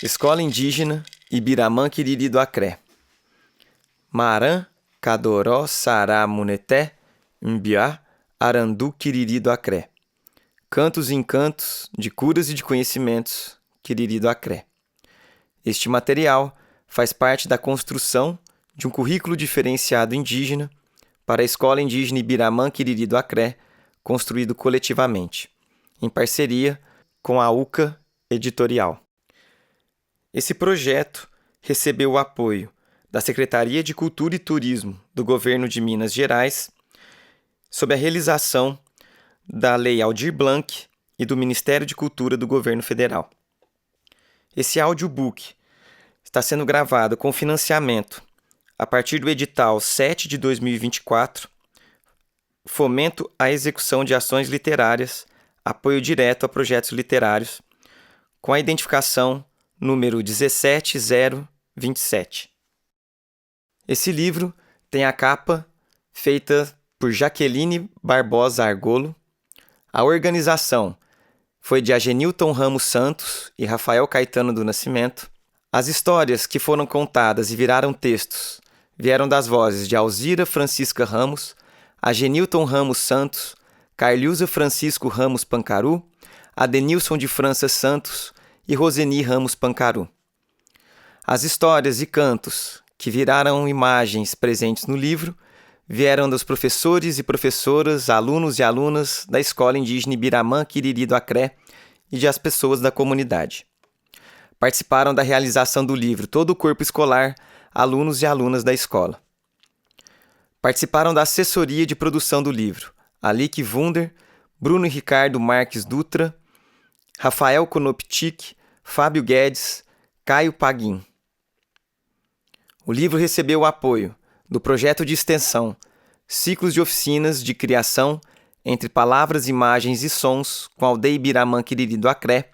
Escola Indígena Ibiramã Quiriri do Acré. Marã, Cadoró, Sará, Muneté, Mbiá, Arandu, Quiriri do Acré. Cantos e encantos de curas e de conhecimentos, Quiriri do Acré. Este material faz parte da construção de um currículo diferenciado indígena para a Escola Indígena Ibiramã Quiriri do Acré, construído coletivamente, em parceria com a UCA Editorial. Esse projeto recebeu o apoio da Secretaria de Cultura e Turismo do Governo de Minas Gerais, sob a realização da Lei Aldir Blanc e do Ministério de Cultura do Governo Federal. Esse audiobook está sendo gravado com financiamento a partir do edital 7 de 2024, Fomento à Execução de Ações Literárias, Apoio Direto a Projetos Literários, com a identificação número 17027. Esse livro tem a capa feita por Jaqueline Barbosa Argolo. A organização foi de Agenilton Ramos Santos e Rafael Caetano do Nascimento. As histórias que foram contadas e viraram textos vieram das vozes de Alzira Francisca Ramos, Agenilton Ramos Santos, Carliusa Francisco Ramos Pancaru, Adenilson de França Santos e Roseni Ramos Pancaru. As histórias e cantos que viraram imagens presentes no livro vieram dos professores e professoras, alunos e alunas da Escola Indígena Ibiramã Quiriri do Acré e de as pessoas da comunidade. Participaram da realização do livro todo o corpo escolar, alunos e alunas da escola. Participaram da assessoria de produção do livro Alique Wunder, Bruno Ricardo Marques Dutra, Rafael Konoptik, Fábio Guedes, Caio Paguim. O livro recebeu o apoio do projeto de extensão Ciclos de Oficinas de Criação entre Palavras, Imagens e Sons com a Aldeia Ibiramã Quiriri do Acré,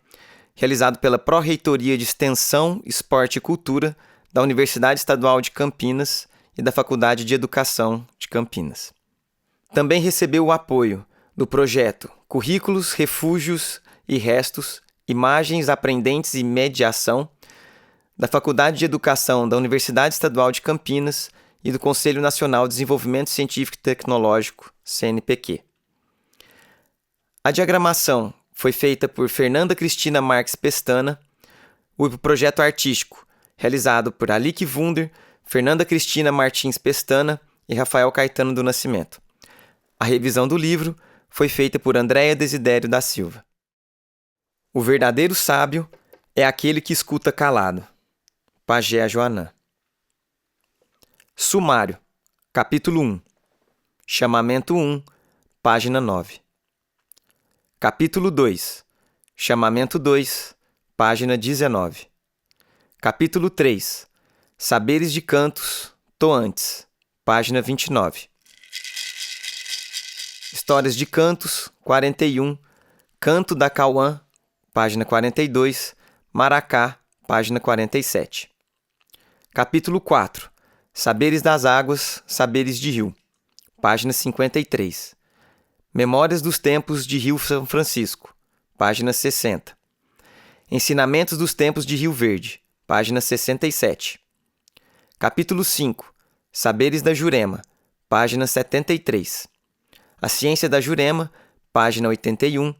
realizado pela Pró-Reitoria de Extensão, Esporte e Cultura da Universidade Estadual de Campinas e da Faculdade de Educação de Campinas. Também recebeu o apoio do projeto Currículos, Refúgios e Restos, Imagens, Aprendentes e Mediação, da Faculdade de Educação da Universidade Estadual de Campinas e do Conselho Nacional de Desenvolvimento Científico e Tecnológico, CNPq. A diagramação foi feita por Fernanda Cristina Marques Pestana, o projeto artístico realizado por Alique Wunder, Fernanda Cristina Martins Pestana e Rafael Caetano do Nascimento. A revisão do livro foi feita por Andréia Desidério da Silva. O verdadeiro sábio é aquele que escuta calado. Pajé Joanã. Sumário. Capítulo 1. Chamamento 1, página 9. Capítulo 2. Chamamento 2, página 19. Capítulo 3. Saberes de Cantos, Toantes, página 29. Histórias de Cantos, 41. Canto da Cauã, página 42. Maracá, página 47. Capítulo 4. Saberes das Águas, Saberes de Rio, página 53. Memórias dos Tempos de Rio São Francisco, página 60. Ensinamentos dos Tempos de Rio Verde, página 67. Capítulo 5. Saberes da Jurema, página 73. A Ciência da Jurema, página 81.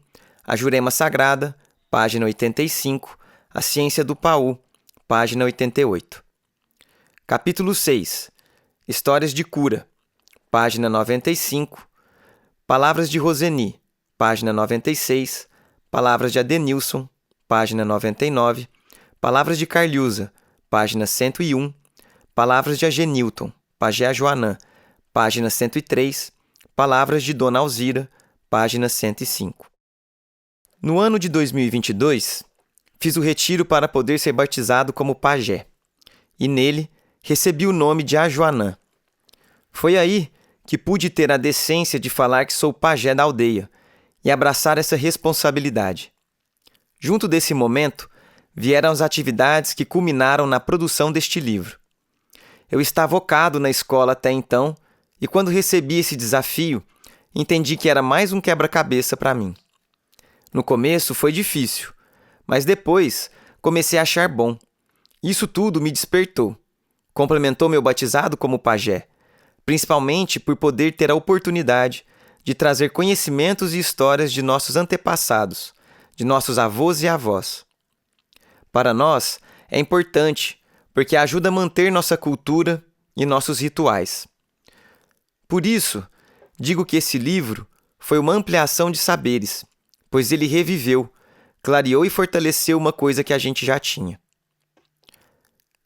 A Jurema Sagrada, página 85. A Ciência do Paú, página 88. Capítulo 6. Histórias de Cura, página 95. Palavras de Roseni, página 96. Palavras de Adenilson, página 99. Palavras de Carliusa, página 101. Palavras de Agenilton, Pajé Joanã, página 103. Palavras de Dona Alzira, página 105. No ano de 2022, fiz o retiro para poder ser batizado como pajé, e nele recebi o nome de Ajoanã. Foi aí que pude ter a decência de falar que sou pajé da aldeia e abraçar essa responsabilidade. Junto desse momento, vieram as atividades que culminaram na produção deste livro. Eu estava focado na escola até então, e quando recebi esse desafio, entendi que era mais um quebra-cabeça para mim. No começo foi difícil, mas depois comecei a achar bom. Isso tudo me despertou. Complementou meu batizado como pajé, principalmente por poder ter a oportunidade de trazer conhecimentos e histórias de nossos antepassados, de nossos avós e avós. Para nós, é importante, porque ajuda a manter nossa cultura e nossos rituais. Por isso, digo que esse livro foi uma ampliação de saberes, pois ele reviveu, clareou e fortaleceu uma coisa que a gente já tinha.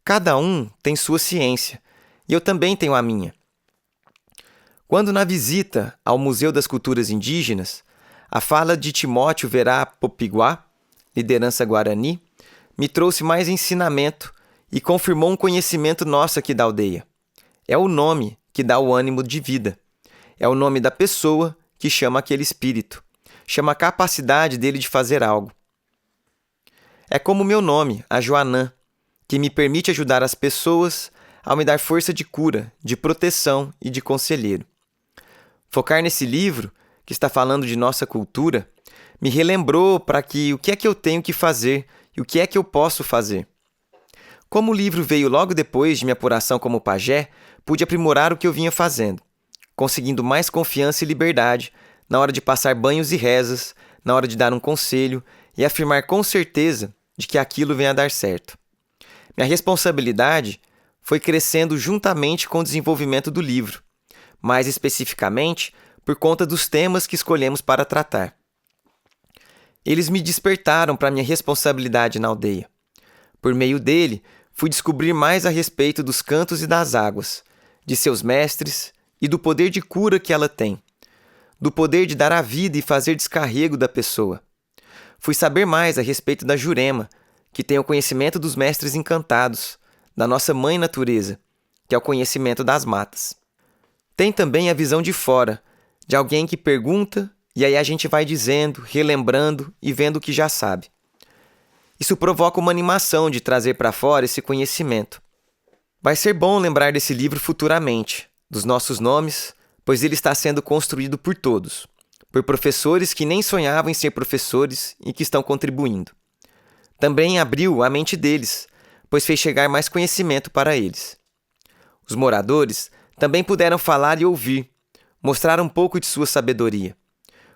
Cada um tem sua ciência, e eu também tenho a minha. Quando na visita ao Museu das Culturas Indígenas, a fala de Timóteo Verá Popiguá, liderança Guarani, me trouxe mais ensinamento e confirmou um conhecimento nosso aqui da aldeia. É o nome que dá o ânimo de vida. É o nome da pessoa que chama aquele espírito, chama a capacidade dele de fazer algo. É como o meu nome, a Joanã, que me permite ajudar as pessoas ao me dar força de cura, de proteção e de conselheiro. Focar nesse livro, que está falando de nossa cultura, me relembrou para que o que é que eu tenho que fazer e o que é que eu posso fazer. Como o livro veio logo depois de minha apuração como pajé, pude aprimorar o que eu vinha fazendo, conseguindo mais confiança e liberdade na hora de passar banhos e rezas, na hora de dar um conselho e afirmar com certeza de que aquilo venha a dar certo. Minha responsabilidade foi crescendo juntamente com o desenvolvimento do livro, mais especificamente por conta dos temas que escolhemos para tratar. Eles me despertaram para minha responsabilidade na aldeia. Por meio dele, fui descobrir mais a respeito dos cantos e das águas, de seus mestres e do poder de cura que ela tem, do poder de dar a vida e fazer descarrego da pessoa. Fui saber mais a respeito da Jurema, que tem o conhecimento dos mestres encantados, da nossa mãe natureza, que é o conhecimento das matas. Tem também a visão de fora, de alguém que pergunta e aí a gente vai dizendo, relembrando e vendo o que já sabe. Isso provoca uma animação de trazer para fora esse conhecimento. Vai ser bom lembrar desse livro futuramente, dos nossos nomes, pois ele está sendo construído por todos, por professores que nem sonhavam em ser professores e que estão contribuindo. Também abriu a mente deles, pois fez chegar mais conhecimento para eles. Os moradores também puderam falar e ouvir, mostrar um pouco de sua sabedoria.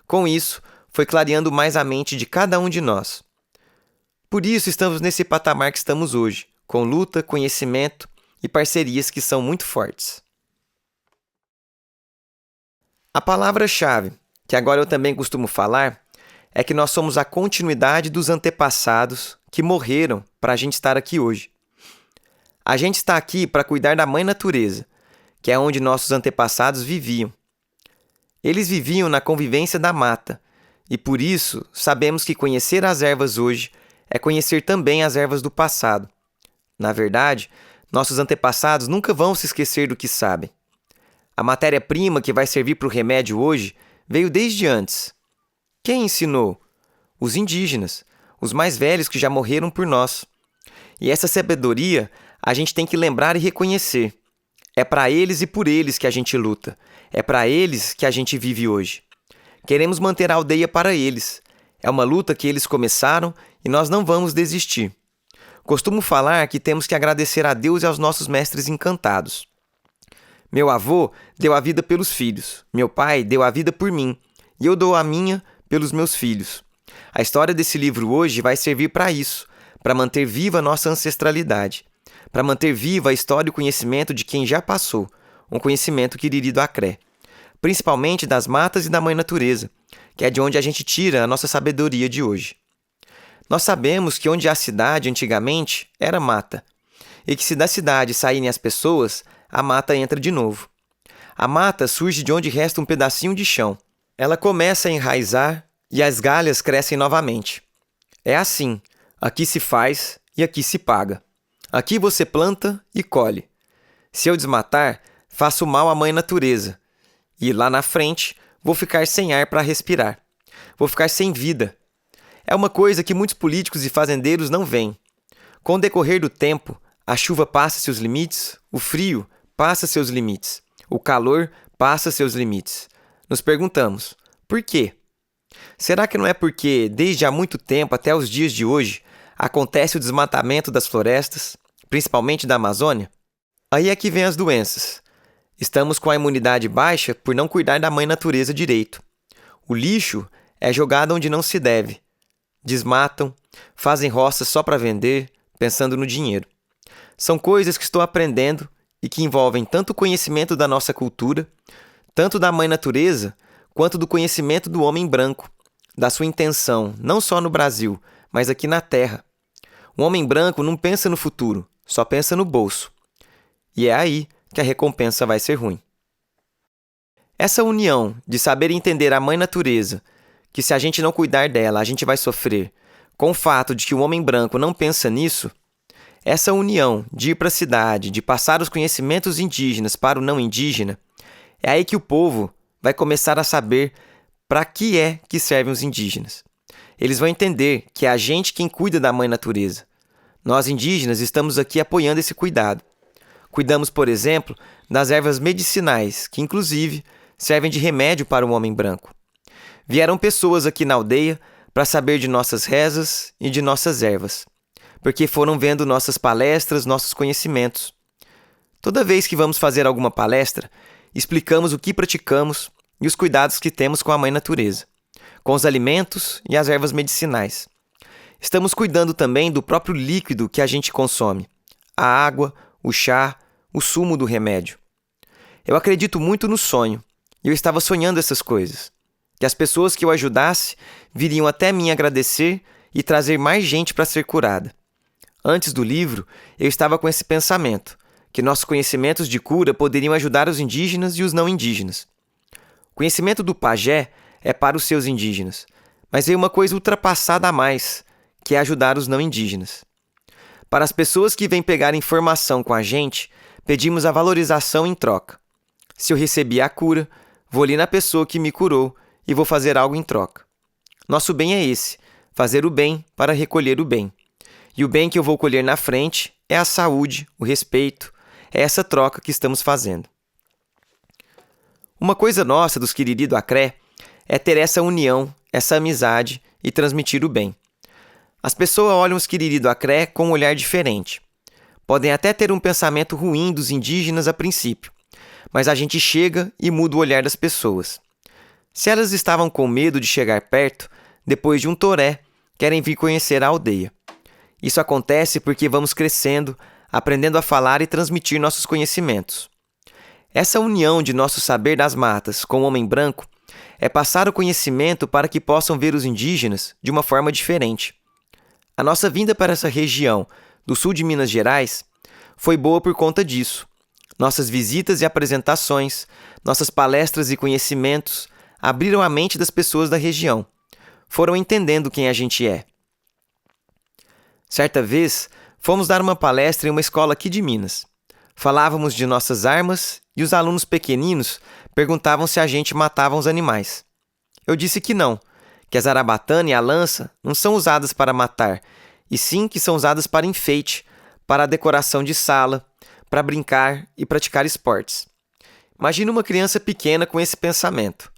Com isso, foi clareando mais a mente de cada um de nós. Por isso estamos nesse patamar que estamos hoje, com luta, conhecimento e parcerias que são muito fortes. A palavra-chave, que agora eu também costumo falar, é que nós somos a continuidade dos antepassados que morreram para a gente estar aqui hoje. A gente está aqui para cuidar da Mãe Natureza, que é onde nossos antepassados viviam. Eles viviam na convivência da mata, e por isso sabemos que conhecer as ervas hoje é conhecer também as ervas do passado. Na verdade, nossos antepassados nunca vão se esquecer do que sabem. A matéria-prima que vai servir para o remédio hoje veio desde antes. Quem ensinou? Os indígenas, os mais velhos que já morreram por nós. E essa sabedoria a gente tem que lembrar e reconhecer. É para eles e por eles que a gente luta. É para eles que a gente vive hoje. Queremos manter a aldeia para eles. É uma luta que eles começaram e nós não vamos desistir. Costumo falar que temos que agradecer a Deus e aos nossos mestres encantados. Meu avô deu a vida pelos filhos. Meu pai deu a vida por mim. E eu dou a minha pelos meus filhos. A história desse livro hoje vai servir para isso, para manter viva a nossa ancestralidade, para manter viva a história e o conhecimento de quem já passou, um conhecimento querido do Acré, principalmente das matas e da Mãe Natureza, que é de onde a gente tira a nossa sabedoria de hoje. Nós sabemos que onde há cidade antigamente era mata, e que se da cidade saírem as pessoas, a mata entra de novo. A mata surge de onde resta um pedacinho de chão. Ela começa a enraizar e as galhas crescem novamente. É assim, aqui se faz e aqui se paga. Aqui você planta e colhe. Se eu desmatar, faço mal à Mãe Natureza. E lá na frente, vou ficar sem ar para respirar. Vou ficar sem vida. É uma coisa que muitos políticos e fazendeiros não veem. Com o decorrer do tempo, a chuva passa seus limites, o frio passa seus limites, o calor passa seus limites. Nos perguntamos, por quê? Será que não é porque, desde há muito tempo até os dias de hoje, acontece o desmatamento das florestas, principalmente da Amazônia, aí é que vem as doenças. Estamos com a imunidade baixa por não cuidar da mãe natureza direito. O lixo é jogado onde não se deve. Desmatam, fazem roças só para vender, pensando no dinheiro. São coisas que estou aprendendo e que envolvem tanto o conhecimento da nossa cultura, tanto da mãe natureza, quanto do conhecimento do homem branco, da sua intenção, não só no Brasil, mas aqui na Terra. O homem branco não pensa no futuro, só pensa no bolso. E é aí que a recompensa vai ser ruim. Essa união de saber entender a mãe natureza, que se a gente não cuidar dela, a gente vai sofrer, com o fato de que o homem branco não pensa nisso, essa união de ir para a cidade, de passar os conhecimentos indígenas para o não indígena, é aí que o povo vai começar a saber para que é que servem os indígenas. Eles vão entender que é a gente quem cuida da mãe natureza. Nós indígenas estamos aqui apoiando esse cuidado. Cuidamos, por exemplo, das ervas medicinais, que inclusive servem de remédio para o homem branco. Vieram pessoas aqui na aldeia para saber de nossas rezas e de nossas ervas, porque foram vendo nossas palestras, nossos conhecimentos. Toda vez que vamos fazer alguma palestra, explicamos o que praticamos e os cuidados que temos com a mãe natureza, com os alimentos e as ervas medicinais. Estamos cuidando também do próprio líquido que a gente consome, a água, o chá, o sumo do remédio. Eu acredito muito no sonho, e eu estava sonhando essas coisas, que as pessoas que eu ajudasse viriam até mim agradecer e trazer mais gente para ser curada. Antes do livro, eu estava com esse pensamento, que nossos conhecimentos de cura poderiam ajudar os indígenas e os não indígenas. O conhecimento do pajé é para os seus indígenas, mas veio uma coisa ultrapassada a mais, que é ajudar os não indígenas. Para as pessoas que vêm pegar informação com a gente, pedimos a valorização em troca. Se eu recebi a cura, vou ali na pessoa que me curou e vou fazer algo em troca. Nosso bem é esse, fazer o bem para recolher o bem. E o bem que eu vou colher na frente é a saúde, o respeito, é essa troca que estamos fazendo. Uma coisa nossa dos Quiriri do Acré é ter essa união, essa amizade e transmitir o bem. As pessoas olham os Quiriri do Acré com um olhar diferente. Podem até ter um pensamento ruim dos indígenas a princípio, mas a gente chega e muda o olhar das pessoas. Se elas estavam com medo de chegar perto, depois de um toré, querem vir conhecer a aldeia. Isso acontece porque vamos crescendo, aprendendo a falar e transmitir nossos conhecimentos. Essa união de nosso saber das matas com o homem branco é passar o conhecimento para que possam ver os indígenas de uma forma diferente. A nossa vinda para essa região do sul de Minas Gerais foi boa por conta disso. Nossas visitas e apresentações, nossas palestras e conhecimentos abriram a mente das pessoas da região. Foram entendendo quem a gente é. Certa vez, fomos dar uma palestra em uma escola aqui de Minas. Falávamos de nossas armas e os alunos pequeninos perguntavam se a gente matava os animais. Eu disse que não, que a zarabatana e a lança não são usadas para matar, e sim que são usadas para enfeite, para a decoração de sala, para brincar e praticar esportes. Imagina uma criança pequena com esse pensamento.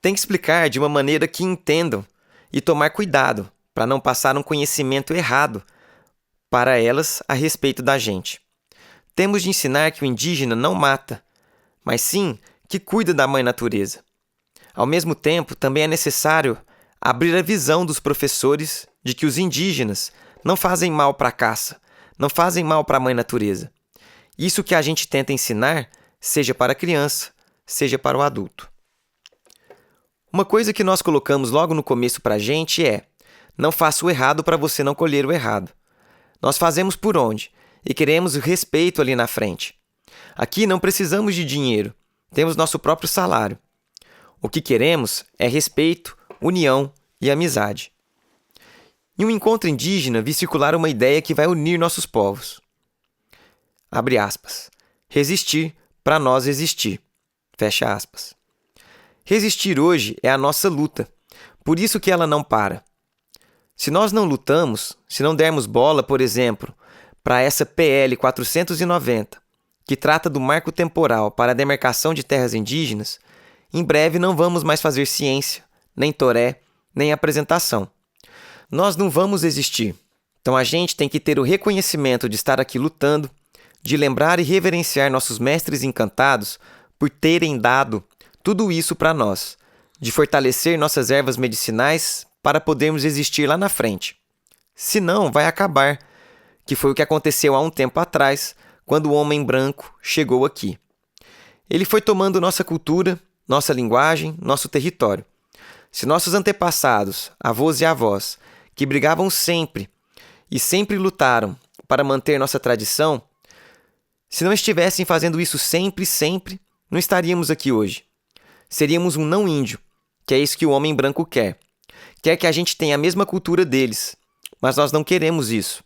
Tem que explicar de uma maneira que entendam e tomar cuidado para não passar um conhecimento errado para elas a respeito da gente. Temos de ensinar que o indígena não mata, mas sim que cuida da mãe natureza. Ao mesmo tempo, também é necessário abrir a visão dos professores de que os indígenas não fazem mal para a caça, não fazem mal para a mãe natureza. Isso que a gente tenta ensinar, seja para a criança, seja para o adulto. Uma coisa que nós colocamos logo no começo para a gente é: não faça o errado para você não colher o errado. Nós fazemos por onde e queremos respeito ali na frente. Aqui não precisamos de dinheiro, temos nosso próprio salário. O que queremos é respeito, união e amizade. Em um encontro indígena, vi circular uma ideia que vai unir nossos povos. Abre aspas. Resistir para nós existir. Fecha aspas. Resistir hoje é a nossa luta, por isso que ela não para. Se nós não lutamos, se não dermos bola, por exemplo, para essa PL 490, que trata do marco temporal para a demarcação de terras indígenas, em breve não vamos mais fazer ciência, nem toré, nem apresentação. Nós não vamos existir. Então a gente tem que ter o reconhecimento de estar aqui lutando, de lembrar e reverenciar nossos mestres encantados por terem dado tudo isso para nós, de fortalecer nossas ervas medicinais para podermos existir lá na frente. Senão, vai acabar, que foi o que aconteceu há um tempo atrás, quando o homem branco chegou aqui. Ele foi tomando nossa cultura, nossa linguagem, nosso território. Se nossos antepassados, avós e avós, que brigavam sempre e sempre lutaram para manter nossa tradição, se não estivessem fazendo isso sempre, não estaríamos aqui hoje. Seríamos um não índio, que é isso que o homem branco quer. Quer que a gente tenha a mesma cultura deles, mas nós não queremos isso.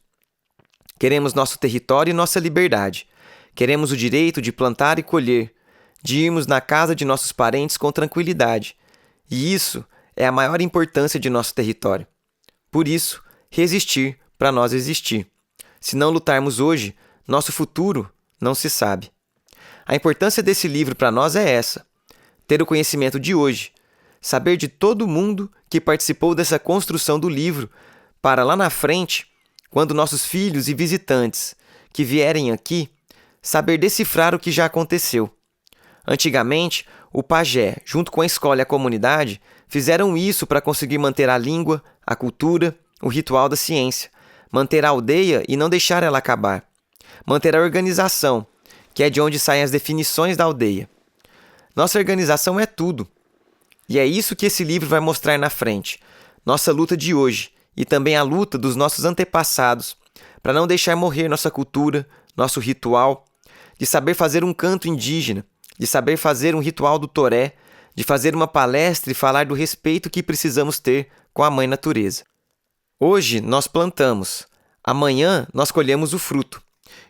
Queremos nosso território e nossa liberdade. Queremos o direito de plantar e colher, de irmos na casa de nossos parentes com tranquilidade. E isso é a maior importância de nosso território. Por isso, resistir para nós existir. Se não lutarmos hoje, nosso futuro não se sabe. A importância desse livro para nós é essa: ter o conhecimento de hoje, saber de todo mundo que participou dessa construção do livro, para lá na frente, quando nossos filhos e visitantes que vierem aqui, saber decifrar o que já aconteceu. Antigamente, o pajé, junto com a escola e a comunidade, fizeram isso para conseguir manter a língua, a cultura, o ritual da ciência, manter a aldeia e não deixar ela acabar, manter a organização, que é de onde saem as definições da aldeia. Nossa organização é tudo. E é isso que esse livro vai mostrar na frente. Nossa luta de hoje e também a luta dos nossos antepassados para não deixar morrer nossa cultura, nosso ritual, de saber fazer um canto indígena, de saber fazer um ritual do toré, de fazer uma palestra e falar do respeito que precisamos ter com a Mãe Natureza. Hoje nós plantamos, amanhã nós colhemos o fruto.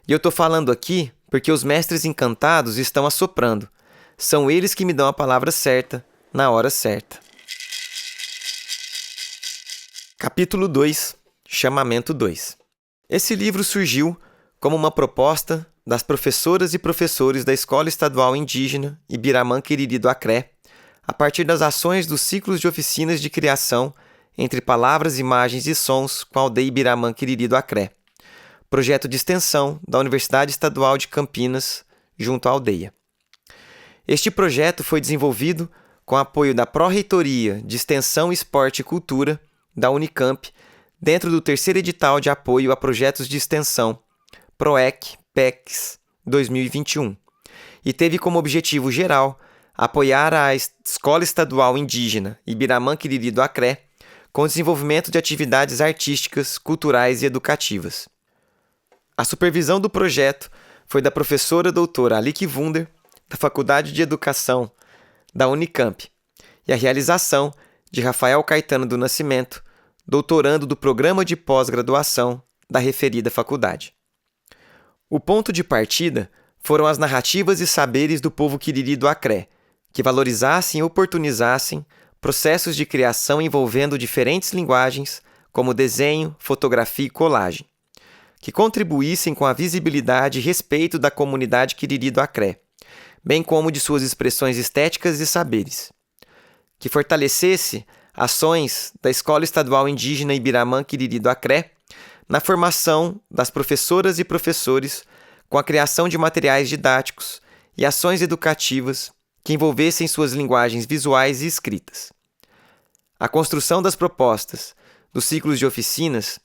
E eu estou falando aqui porque os mestres encantados estão assoprando. São eles que me dão a palavra certa, na hora certa. Capítulo 2, Chamamento 2. Esse livro surgiu como uma proposta das professoras e professores da Escola Estadual Indígena Ibiramã-Quiriri do Acré, a partir das ações dos ciclos de oficinas de criação entre palavras, imagens e sons com a aldeia Ibiramã-Quiriri do Acré, projeto de extensão da Universidade Estadual de Campinas, junto à aldeia. Este projeto foi desenvolvido com apoio da Pró-Reitoria de Extensão, Esporte e Cultura da Unicamp, dentro do terceiro edital de apoio a projetos de extensão, PROEC-PECS 2021, e teve como objetivo geral apoiar a Escola Estadual Indígena Ibiramã-Quiriri do Acré com o desenvolvimento de atividades artísticas, culturais e educativas. A supervisão do projeto foi da professora doutora Alique Wunder, da Faculdade de Educação da Unicamp, e a realização de Rafael Caetano do Nascimento, doutorando do Programa de Pós-Graduação da referida faculdade. O ponto de partida foram as narrativas e saberes do povo Quiriri do Acré, que valorizassem e oportunizassem processos de criação envolvendo diferentes linguagens, como desenho, fotografia e colagem, que contribuíssem com a visibilidade e respeito da comunidade Quiriri do Acré, bem como de suas expressões estéticas e saberes, que fortalecesse ações da Escola Estadual Indígena Ibiramã-Quiriri do Acré na formação das professoras e professores com a criação de materiais didáticos e ações educativas que envolvessem suas linguagens visuais e escritas. A construção das propostas dos ciclos de oficinas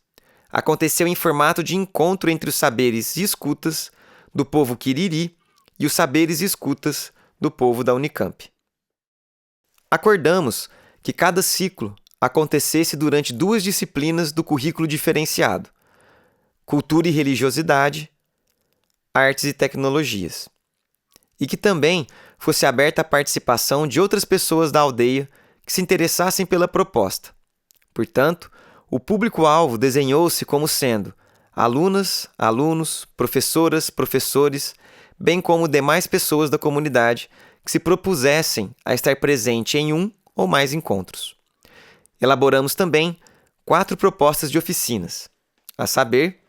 aconteceu em formato de encontro entre os saberes e escutas do povo Quiriri e os saberes e escutas do povo da Unicamp. Acordamos que cada ciclo acontecesse durante 2 disciplinas do currículo diferenciado: Cultura e Religiosidade, Artes e Tecnologias, e que também fosse aberta a participação de outras pessoas da aldeia que se interessassem pela proposta. Portanto, o público-alvo desenhou-se como sendo alunas, alunos, professoras, professores, bem como demais pessoas da comunidade que se propusessem a estar presente em um ou mais encontros. Elaboramos também 4 propostas de oficinas, a saber: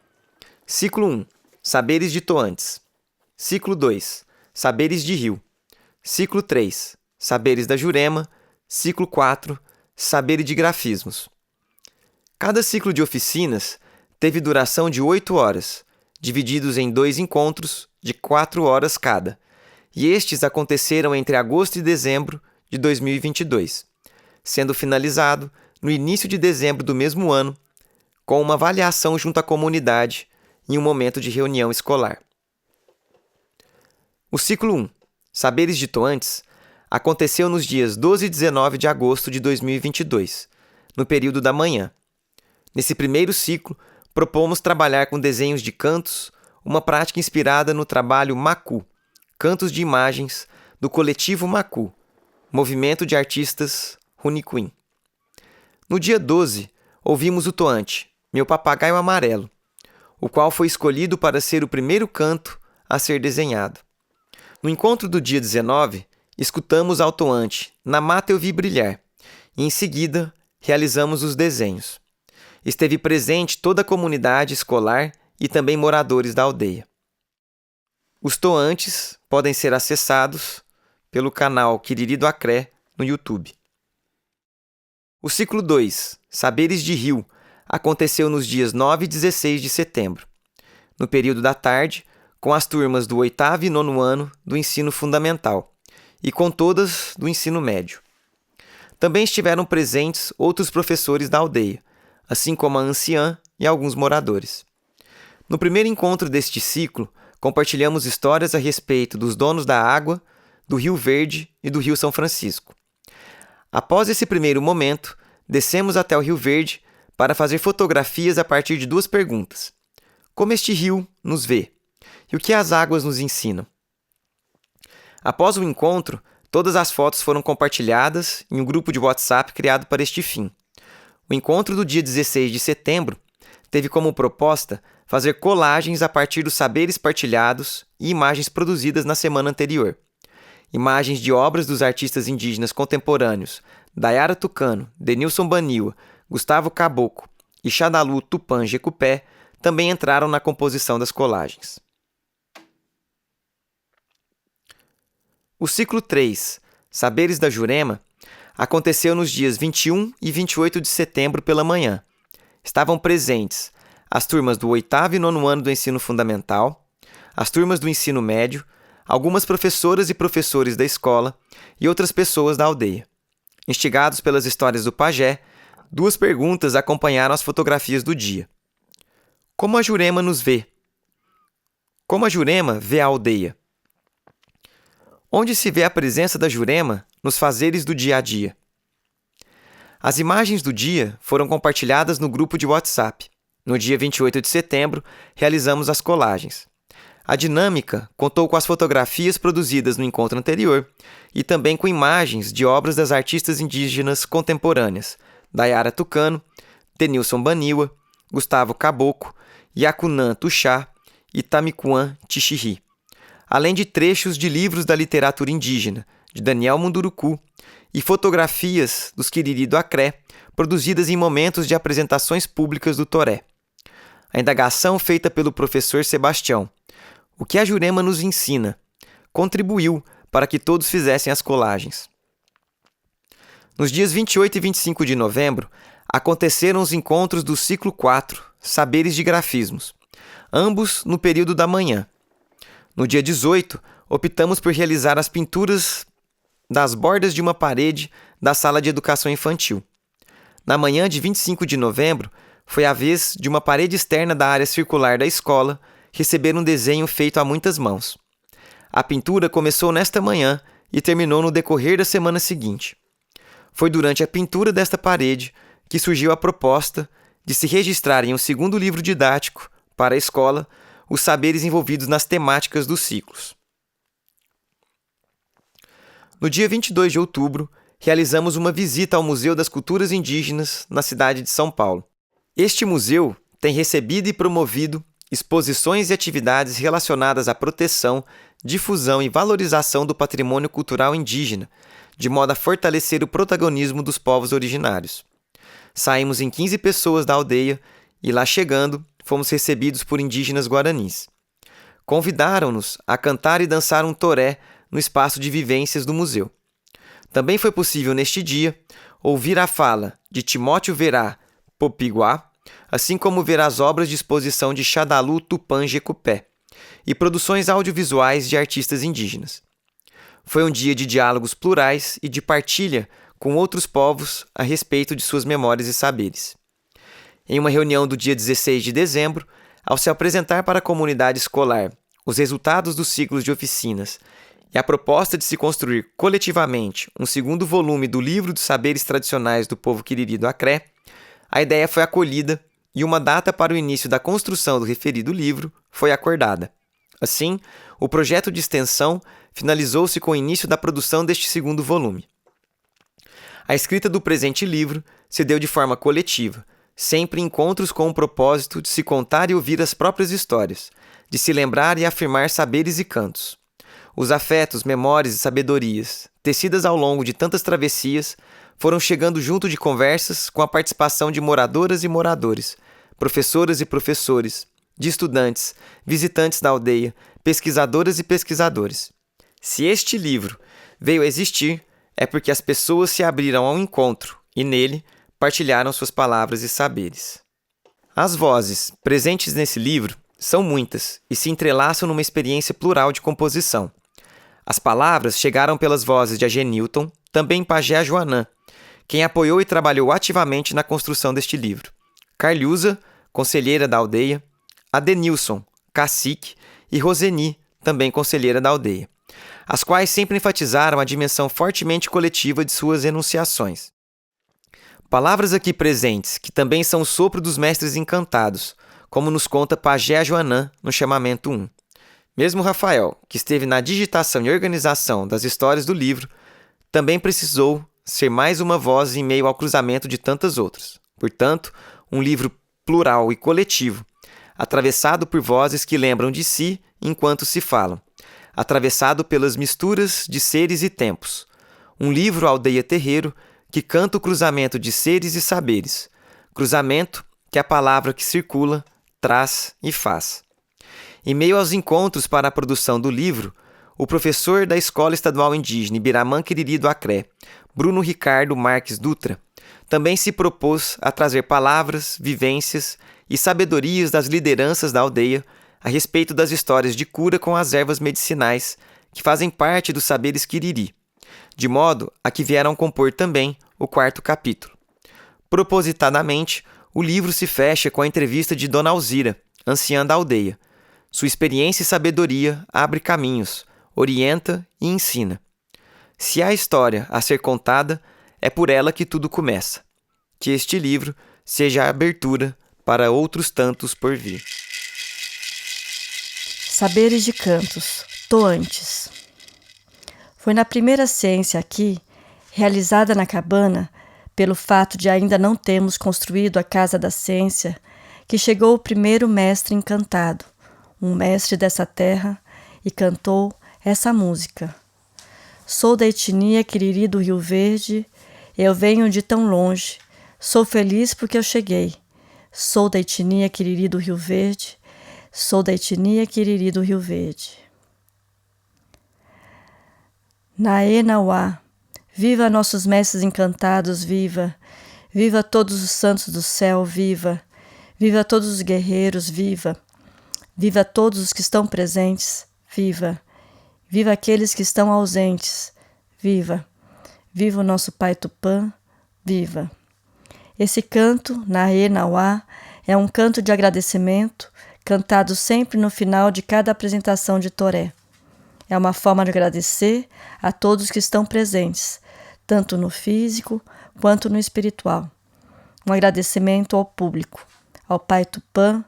Ciclo 1, Saberes ditoantes. Ciclo 2, Saberes de Rio. Ciclo 3, Saberes da Jurema. Ciclo 4, Saberes de Grafismos. Cada ciclo de oficinas teve duração de 8 horas, divididos em 2 encontros de 4 horas cada, e estes aconteceram entre agosto e dezembro de 2022, sendo finalizado no início de dezembro do mesmo ano, com uma avaliação junto à comunidade em um momento de reunião escolar. O ciclo 1, Saberes Ditoantes, aconteceu nos dias 12 e 19 de agosto de 2022, no período da manhã. Nesse primeiro ciclo, propomos trabalhar com desenhos de cantos, uma prática inspirada no trabalho Macu, Cantos de Imagens, do coletivo Macu, movimento de artistas Runicuim. No dia 12, ouvimos o toante, Meu Papagaio Amarelo, o qual foi escolhido para ser o primeiro canto a ser desenhado. No encontro do dia 19, escutamos ao toante Na Mata Eu Vi Brilhar, e em seguida realizamos os desenhos. Esteve presente toda a comunidade escolar e também moradores da aldeia. Os toantes podem ser acessados pelo canal Quiriri do Acré no YouTube. O ciclo 2, Saberes de Rio, aconteceu nos dias 9 e 16 de setembro, no período da tarde, com as turmas do 8º e 9º ano do ensino fundamental e com todas do ensino médio. Também estiveram presentes outros professores da aldeia, assim como a anciã e alguns moradores. No primeiro encontro deste ciclo, compartilhamos histórias a respeito dos donos da água, do Rio Verde e do Rio São Francisco. Após esse primeiro momento, descemos até o Rio Verde para fazer fotografias a partir de 2 perguntas. Como este rio nos vê? E o que as águas nos ensinam? Após o encontro, todas as fotos foram compartilhadas em um grupo de WhatsApp criado para este fim. O encontro do dia 16 de setembro teve como proposta fazer colagens a partir dos saberes partilhados e imagens produzidas na semana anterior. Imagens de obras dos artistas indígenas contemporâneos Dayara Tucano, Denilson Baniwa, Gustavo Caboclo e Xadalu Tupã Jecupé também entraram na composição das colagens. O ciclo 3, Saberes da Jurema, aconteceu nos dias 21 e 28 de setembro pela manhã. Estavam presentes as turmas do 8º e 9º ano do ensino fundamental, as turmas do ensino médio, algumas professoras e professores da escola e outras pessoas da aldeia. Instigados pelas histórias do pajé, 2 perguntas acompanharam as fotografias do dia. Como a Jurema nos vê? Como a Jurema vê a aldeia? Onde se vê a presença da Jurema nos fazeres do dia a dia? As imagens do dia foram compartilhadas no grupo de WhatsApp. No dia 28 de setembro, realizamos as colagens. A dinâmica contou com as fotografias produzidas no encontro anterior e também com imagens de obras das artistas indígenas contemporâneas Dayara Tucano, Denilson Baniwa, Gustavo Caboclo, Yacunan Tuxá e Tamicuã Tixiri, além de trechos de livros da literatura indígena de Daniel Munduruku e fotografias dos Quiriri do Acré produzidas em momentos de apresentações públicas do Toré. A indagação feita pelo professor Sebastião, o que a Jurema nos ensina, contribuiu para que todos fizessem as colagens. Nos dias 28 e 25 de novembro, aconteceram os encontros do ciclo 4, Saberes de Grafismos, ambos no período da manhã. No dia 18, optamos por realizar as pinturas das bordas de uma parede da sala de educação infantil. Na manhã de 25 de novembro, foi a vez de uma parede externa da área circular da escola receber um desenho feito a muitas mãos. A pintura começou nesta manhã e terminou no decorrer da semana seguinte. Foi durante a pintura desta parede que surgiu a proposta de se registrar em um segundo livro didático para a escola os saberes envolvidos nas temáticas dos ciclos. No dia 22 de outubro, realizamos uma visita ao Museu das Culturas Indígenas na cidade de São Paulo. Este museu tem recebido e promovido exposições e atividades relacionadas à proteção, difusão e valorização do patrimônio cultural indígena, de modo a fortalecer o protagonismo dos povos originários. Saímos em 15 pessoas da aldeia e, lá chegando, fomos recebidos por indígenas guaranis. Convidaram-nos a cantar e dançar um toré no espaço de vivências do museu. Também foi possível, neste dia, ouvir a fala de Timóteo Verá Popiguá, assim como ver as obras de exposição de Xadalu Tupã Jecupé e produções audiovisuais de artistas indígenas. Foi um dia de diálogos plurais e de partilha com outros povos a respeito de suas memórias e saberes. Em uma reunião do dia 16 de dezembro, ao se apresentar para a comunidade escolar os resultados dos ciclos de oficinas e a proposta de se construir coletivamente um segundo volume do Livro dos Saberes Tradicionais do Povo Quiriri do Acré, a ideia foi acolhida e uma data para o início da construção do referido livro foi acordada. Assim, o projeto de extensão finalizou-se com o início da produção deste segundo volume. A escrita do presente livro se deu de forma coletiva, sempre em encontros com o propósito de se contar e ouvir as próprias histórias, de se lembrar e afirmar saberes e cantos. Os afetos, memórias e sabedorias, tecidas ao longo de tantas travessias, foram chegando junto de conversas com a participação de moradoras e moradores, professoras e professores, de estudantes, visitantes da aldeia, pesquisadoras e pesquisadores. Se este livro veio a existir, é porque as pessoas se abriram ao encontro e nele partilharam suas palavras e saberes. As vozes presentes nesse livro são muitas e se entrelaçam numa experiência plural de composição. As palavras chegaram pelas vozes de Agenilton, também Pajé Joanã, quem apoiou e trabalhou ativamente na construção deste livro. Carlhusa, conselheira da aldeia, Adenilson, cacique, e Roseni, também conselheira da aldeia, as quais sempre enfatizaram a dimensão fortemente coletiva de suas enunciações. Palavras aqui presentes, que também são o sopro dos mestres encantados, como nos conta Pajé Joanã no chamamento 1. Mesmo Rafael, que esteve na digitação e organização das histórias do livro, também precisou ser mais uma voz em meio ao cruzamento de tantas outras. Portanto, um livro plural e coletivo, atravessado por vozes que lembram de si enquanto se falam, atravessado pelas misturas de seres e tempos. Um livro aldeia terreiro que canta o cruzamento de seres e saberes, cruzamento que é a palavra que circula, traz e faz. Em meio aos encontros para a produção do livro, o professor da Escola Estadual Indígena Ibiramã Quiriri do Acré, Bruno Ricardo Marques Dutra, também se propôs a trazer palavras, vivências e sabedorias das lideranças da aldeia a respeito das histórias de cura com as ervas medicinais que fazem parte dos saberes Quiriri, de modo a que vieram compor também o 4º capítulo. Propositadamente, o livro se fecha com a entrevista de Dona Alzira, anciã da aldeia. Sua experiência e sabedoria abre caminhos, orienta e ensina. Se há história a ser contada, é por ela que tudo começa. Que este livro seja a abertura para outros tantos por vir. Saberes de cantos, Toantes. Foi na primeira ciência aqui, realizada na cabana, pelo fato de ainda não termos construído a Casa da Ciência, que chegou o primeiro mestre encantado, um mestre dessa terra, e cantou essa música. Sou da etnia Quiriri do Rio Verde, eu venho de tão longe, sou feliz porque eu cheguei. Sou da etnia Quiriri do Rio Verde, sou da etnia Quiriri do Rio Verde. Naê Nauá, viva nossos mestres encantados, viva! Viva todos os santos do céu, viva! Viva todos os guerreiros, viva! Viva todos os que estão presentes, viva! Viva aqueles que estão ausentes, viva! Viva o nosso Pai Tupã, viva! Esse canto, Naê Nauá, é um canto de agradecimento, cantado sempre no final de cada apresentação de Toré. É uma forma de agradecer a todos que estão presentes, tanto no físico quanto no espiritual. Um agradecimento ao público, ao Pai Tupã,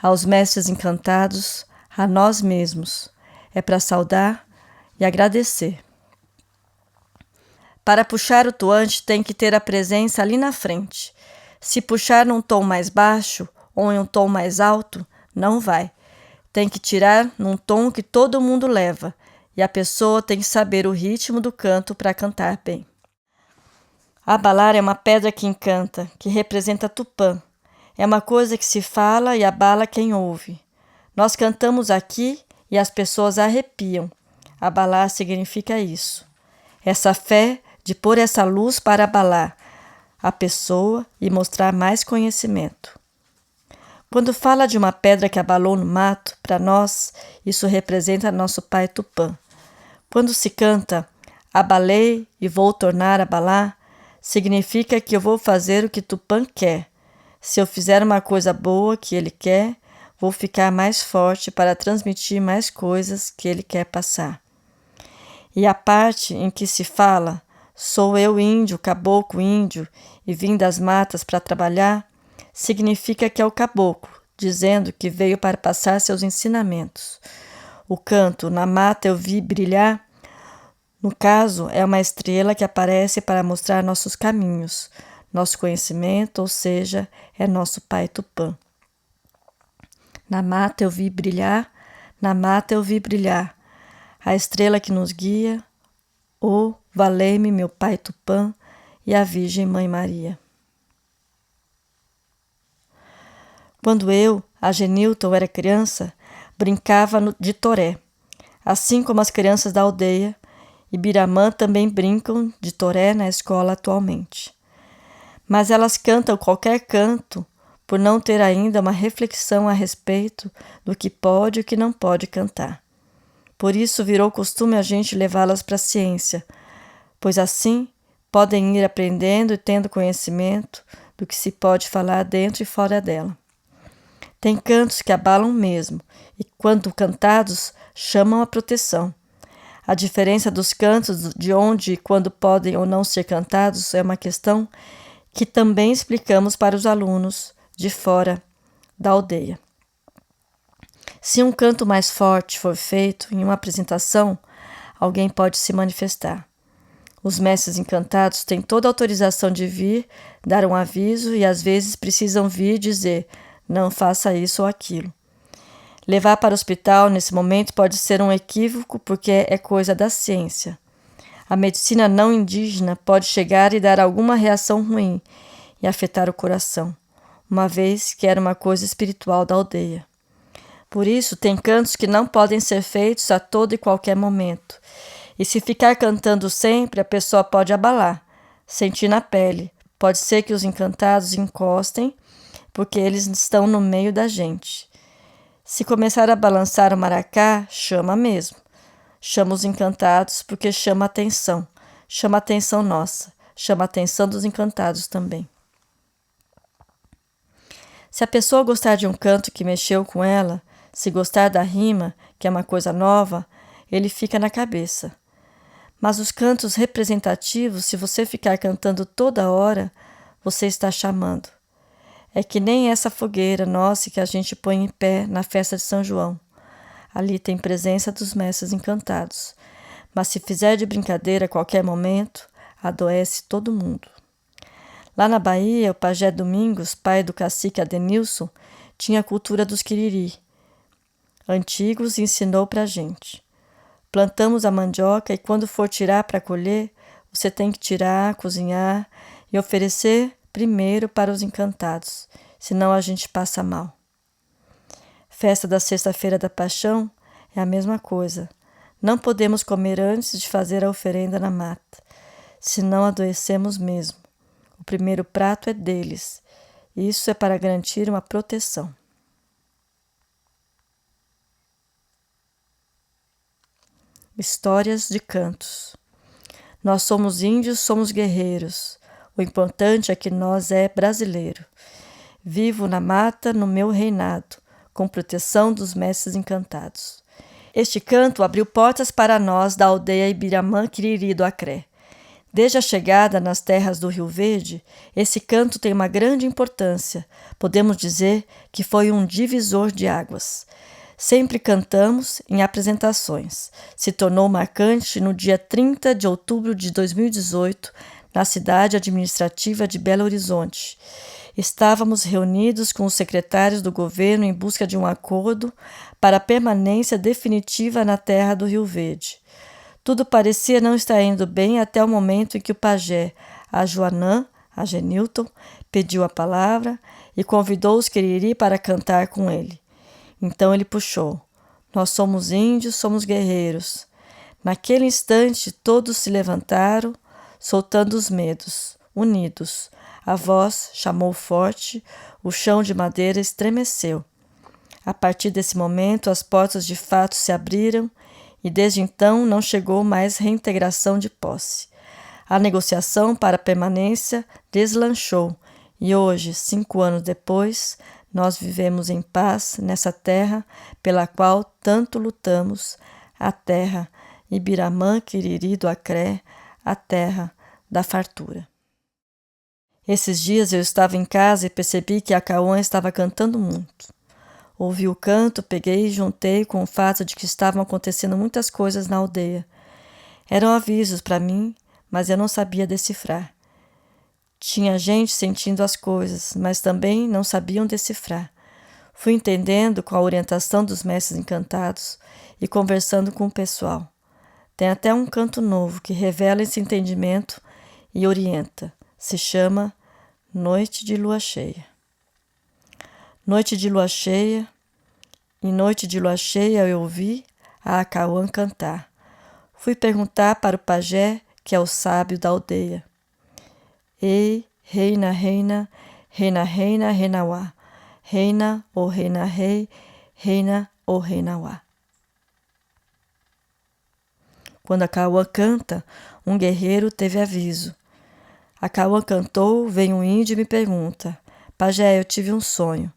aos mestres encantados, a nós mesmos. É para saudar e agradecer. Para puxar o toante tem que ter a presença ali na frente. Se puxar num tom mais baixo ou em um tom mais alto, não vai. Tem que tirar num tom que todo mundo leva, e a pessoa tem que saber o ritmo do canto para cantar bem. Abalar é uma pedra que encanta, que representa Tupã. É uma coisa que se fala e abala quem ouve. Nós cantamos aqui e as pessoas arrepiam. Abalar significa isso. Essa fé de pôr essa luz para abalar a pessoa e mostrar mais conhecimento. Quando fala de uma pedra que abalou no mato, para nós, isso representa nosso pai Tupã. Quando se canta, abalei e vou tornar a abalar, significa que eu vou fazer o que Tupã quer. Se eu fizer uma coisa boa que ele quer, vou ficar mais forte para transmitir mais coisas que ele quer passar. E a parte em que se fala, sou eu índio, caboclo índio, e vim das matas para trabalhar, significa que é o caboclo, dizendo que veio para passar seus ensinamentos. O canto na mata eu vi brilhar, no caso, é uma estrela que aparece para mostrar nossos caminhos, nosso conhecimento, ou seja, é nosso pai Tupã. Na mata eu vi brilhar, na mata eu vi brilhar, a estrela que nos guia, oh, valei-me meu pai Tupã e a Virgem Mãe Maria. Quando eu, Agenilton, era criança, brincava de toré, assim como as crianças da aldeia, e Biramã também brincam de toré na escola atualmente. Mas elas cantam qualquer canto por não ter ainda uma reflexão a respeito do que pode e o que não pode cantar. Por isso virou costume a gente levá-las para a ciência, pois assim podem ir aprendendo e tendo conhecimento do que se pode falar dentro e fora dela. Tem cantos que abalam mesmo, e quando cantados, chamam a proteção. A diferença dos cantos, de onde e quando podem ou não ser cantados, é uma questão que também explicamos para os alunos de fora da aldeia. Se um canto mais forte for feito em uma apresentação, alguém pode se manifestar. Os mestres encantados têm toda a autorização de vir, dar um aviso e às vezes precisam vir dizer: não faça isso ou aquilo. Levar para o hospital nesse momento pode ser um equívoco porque é coisa da ciência. A medicina não indígena pode chegar e dar alguma reação ruim e afetar o coração, uma vez que era uma coisa espiritual da aldeia. Por isso, tem cantos que não podem ser feitos a todo e qualquer momento. E se ficar cantando sempre, a pessoa pode abalar, sentir na pele. Pode ser que os encantados encostem, porque eles estão no meio da gente. Se começar a balançar o maracá, chama mesmo. Chama os encantados porque chama a atenção nossa, chama a atenção dos encantados também. Se a pessoa gostar de um canto que mexeu com ela, se gostar da rima, que é uma coisa nova, ele fica na cabeça. Mas os cantos representativos, se você ficar cantando toda hora, você está chamando. É que nem essa fogueira nossa que a gente põe em pé na festa de São João. Ali tem presença dos mestres encantados. Mas se fizer de brincadeira a qualquer momento, adoece todo mundo. Lá na Bahia, o pajé Domingos, pai do cacique Adenilson, tinha a cultura dos quiriri antigos e ensinou para a gente. Plantamos a mandioca e quando for tirar para colher, você tem que tirar, cozinhar e oferecer primeiro para os encantados, senão a gente passa mal. Festa da Sexta-feira da Paixão é a mesma coisa. Não podemos comer antes de fazer a oferenda na mata, senão adoecemos mesmo. O primeiro prato é deles. Isso é para garantir uma proteção. Histórias de cantos. Nós somos índios, somos guerreiros. O importante é que nós é brasileiro. Vivo na mata, no meu reinado, com proteção dos mestres encantados. Este canto abriu portas para nós da aldeia Ibiramã Quiriri do Acré. Desde a chegada nas terras do Rio Verde, esse canto tem uma grande importância. Podemos dizer que foi um divisor de águas. Sempre cantamos em apresentações. Se tornou marcante no dia 30 de outubro de 2018, na cidade administrativa de Belo Horizonte. Estávamos reunidos com os secretários do governo em busca de um acordo para a permanência definitiva na terra do Rio Verde. Tudo parecia não estar indo bem até o momento em que o pajé Ajuanã, Agenilton, pediu a palavra e convidou os quiriri para cantar com ele. Então ele puxou: nós somos índios, somos guerreiros. Naquele instante todos se levantaram, soltando os medos, unidos. A voz chamou forte, o chão de madeira estremeceu. A partir desse momento, as portas de fato se abriram e desde então não chegou mais reintegração de posse. A negociação para a permanência deslanchou e hoje, 5 anos depois, nós vivemos em paz nessa terra pela qual tanto lutamos, a terra Ibiramã Quiriri do Acré, a terra da fartura. Esses dias eu estava em casa e percebi que a Cauã estava cantando muito. Ouvi o canto, peguei e juntei com o fato de que estavam acontecendo muitas coisas na aldeia. Eram avisos para mim, mas eu não sabia decifrar. Tinha gente sentindo as coisas, mas também não sabiam decifrar. Fui entendendo com a orientação dos mestres encantados e conversando com o pessoal. Tem até um canto novo que revela esse entendimento e orienta. Se chama Noite de Lua Cheia. Noite de lua cheia, em noite de lua cheia eu ouvi a Acauã cantar. Fui perguntar para o pajé, que é o sábio da aldeia. Ei, reina, reina, reina, reina, renauá. Reina, ou reina, rei, reina, ou reinauá. Quando a Acauã canta, um guerreiro teve aviso. A Acauã cantou, vem um índio e me pergunta: Pajé, eu tive um sonho.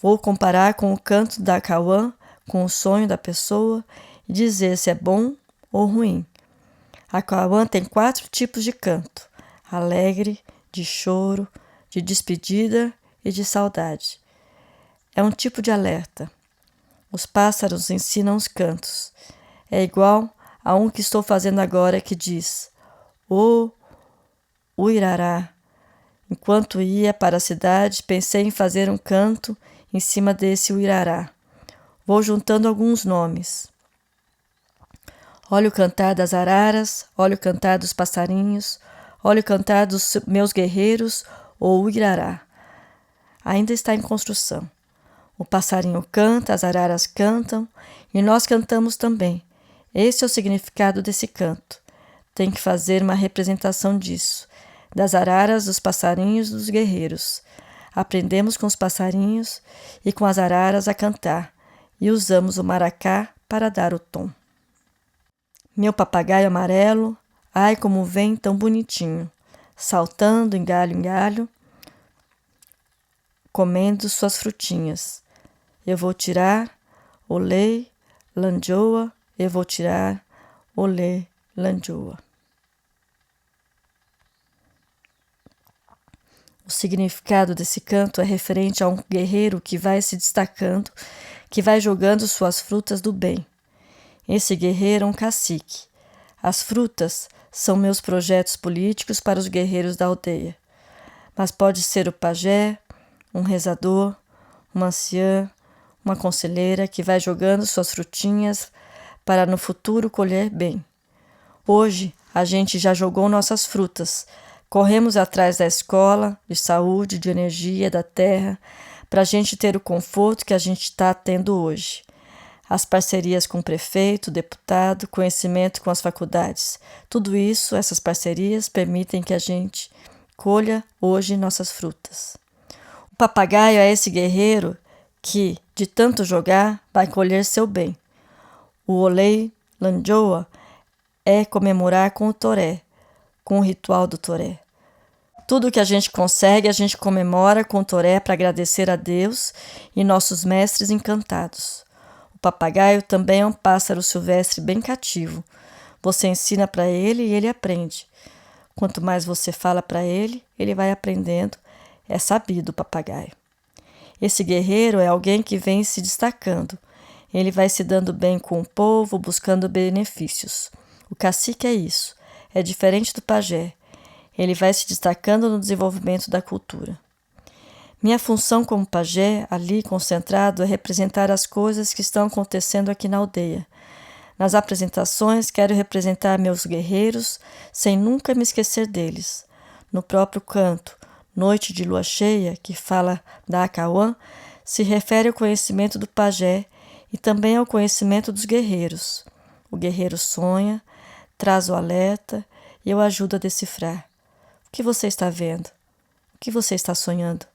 Vou comparar com o canto da Acauã, com o sonho da pessoa e dizer se é bom ou ruim. A Acauã tem 4 tipos de canto: alegre, de choro, de despedida e de saudade. É um tipo de alerta. Os pássaros ensinam os cantos. É igual a um que estou fazendo agora que diz: Ô Uirará. Enquanto ia para a cidade, pensei em fazer um canto em cima desse Uirará. Vou juntando alguns nomes. Olha o cantar das araras, olha o cantar dos passarinhos, olha o cantar dos meus guerreiros, ou Uirará. Ainda está em construção. O passarinho canta, as araras cantam e nós cantamos também. Esse é o significado desse canto. Tem que fazer uma representação disso, das araras, dos passarinhos, dos guerreiros. Aprendemos com os passarinhos e com as araras a cantar e usamos o maracá para dar o tom. Meu papagaio amarelo, ai como vem tão bonitinho, saltando em galho, comendo suas frutinhas. Eu vou tirar, olê, lanjoa, eu vou tirar, olê, lanjoa. O significado desse canto é referente a um guerreiro que vai se destacando, que vai jogando suas frutas do bem. Esse guerreiro é um cacique. As frutas são meus projetos políticos para os guerreiros da aldeia. Mas pode ser o pajé, um rezador, uma anciã, uma conselheira que vai jogando suas frutinhas para no futuro colher bem. Hoje a gente já jogou nossas frutas. Corremos atrás da escola, de saúde, de energia, da terra, para a gente ter o conforto que a gente está tendo hoje. As parcerias com o prefeito, deputado, conhecimento com as faculdades. Tudo isso, essas parcerias, permitem que a gente colha hoje nossas frutas. O papagaio é esse guerreiro que, de tanto jogar, vai colher seu bem. O olei, lanjoa, é comemorar com o toré, com o ritual do toré. Tudo que a gente consegue, a gente comemora com o toré para agradecer a Deus e nossos mestres encantados. O papagaio também é um pássaro silvestre bem cativo. Você ensina para ele e ele aprende. Quanto mais você fala para ele, ele vai aprendendo. É sabido o papagaio. Esse guerreiro é alguém que vem se destacando. Ele vai se dando bem com o povo, buscando benefícios. O cacique é isso. É diferente do pajé. Ele vai se destacando no desenvolvimento da cultura. Minha função como pajé, ali concentrado, é representar as coisas que estão acontecendo aqui na aldeia. Nas apresentações, quero representar meus guerreiros, sem nunca me esquecer deles. No próprio canto, Noite de Lua Cheia, que fala da Acauã, se refere ao conhecimento do pajé e também ao conhecimento dos guerreiros. O guerreiro sonha, traz o alerta e eu ajudo a decifrar. O que você está vendo? que você está sonhando?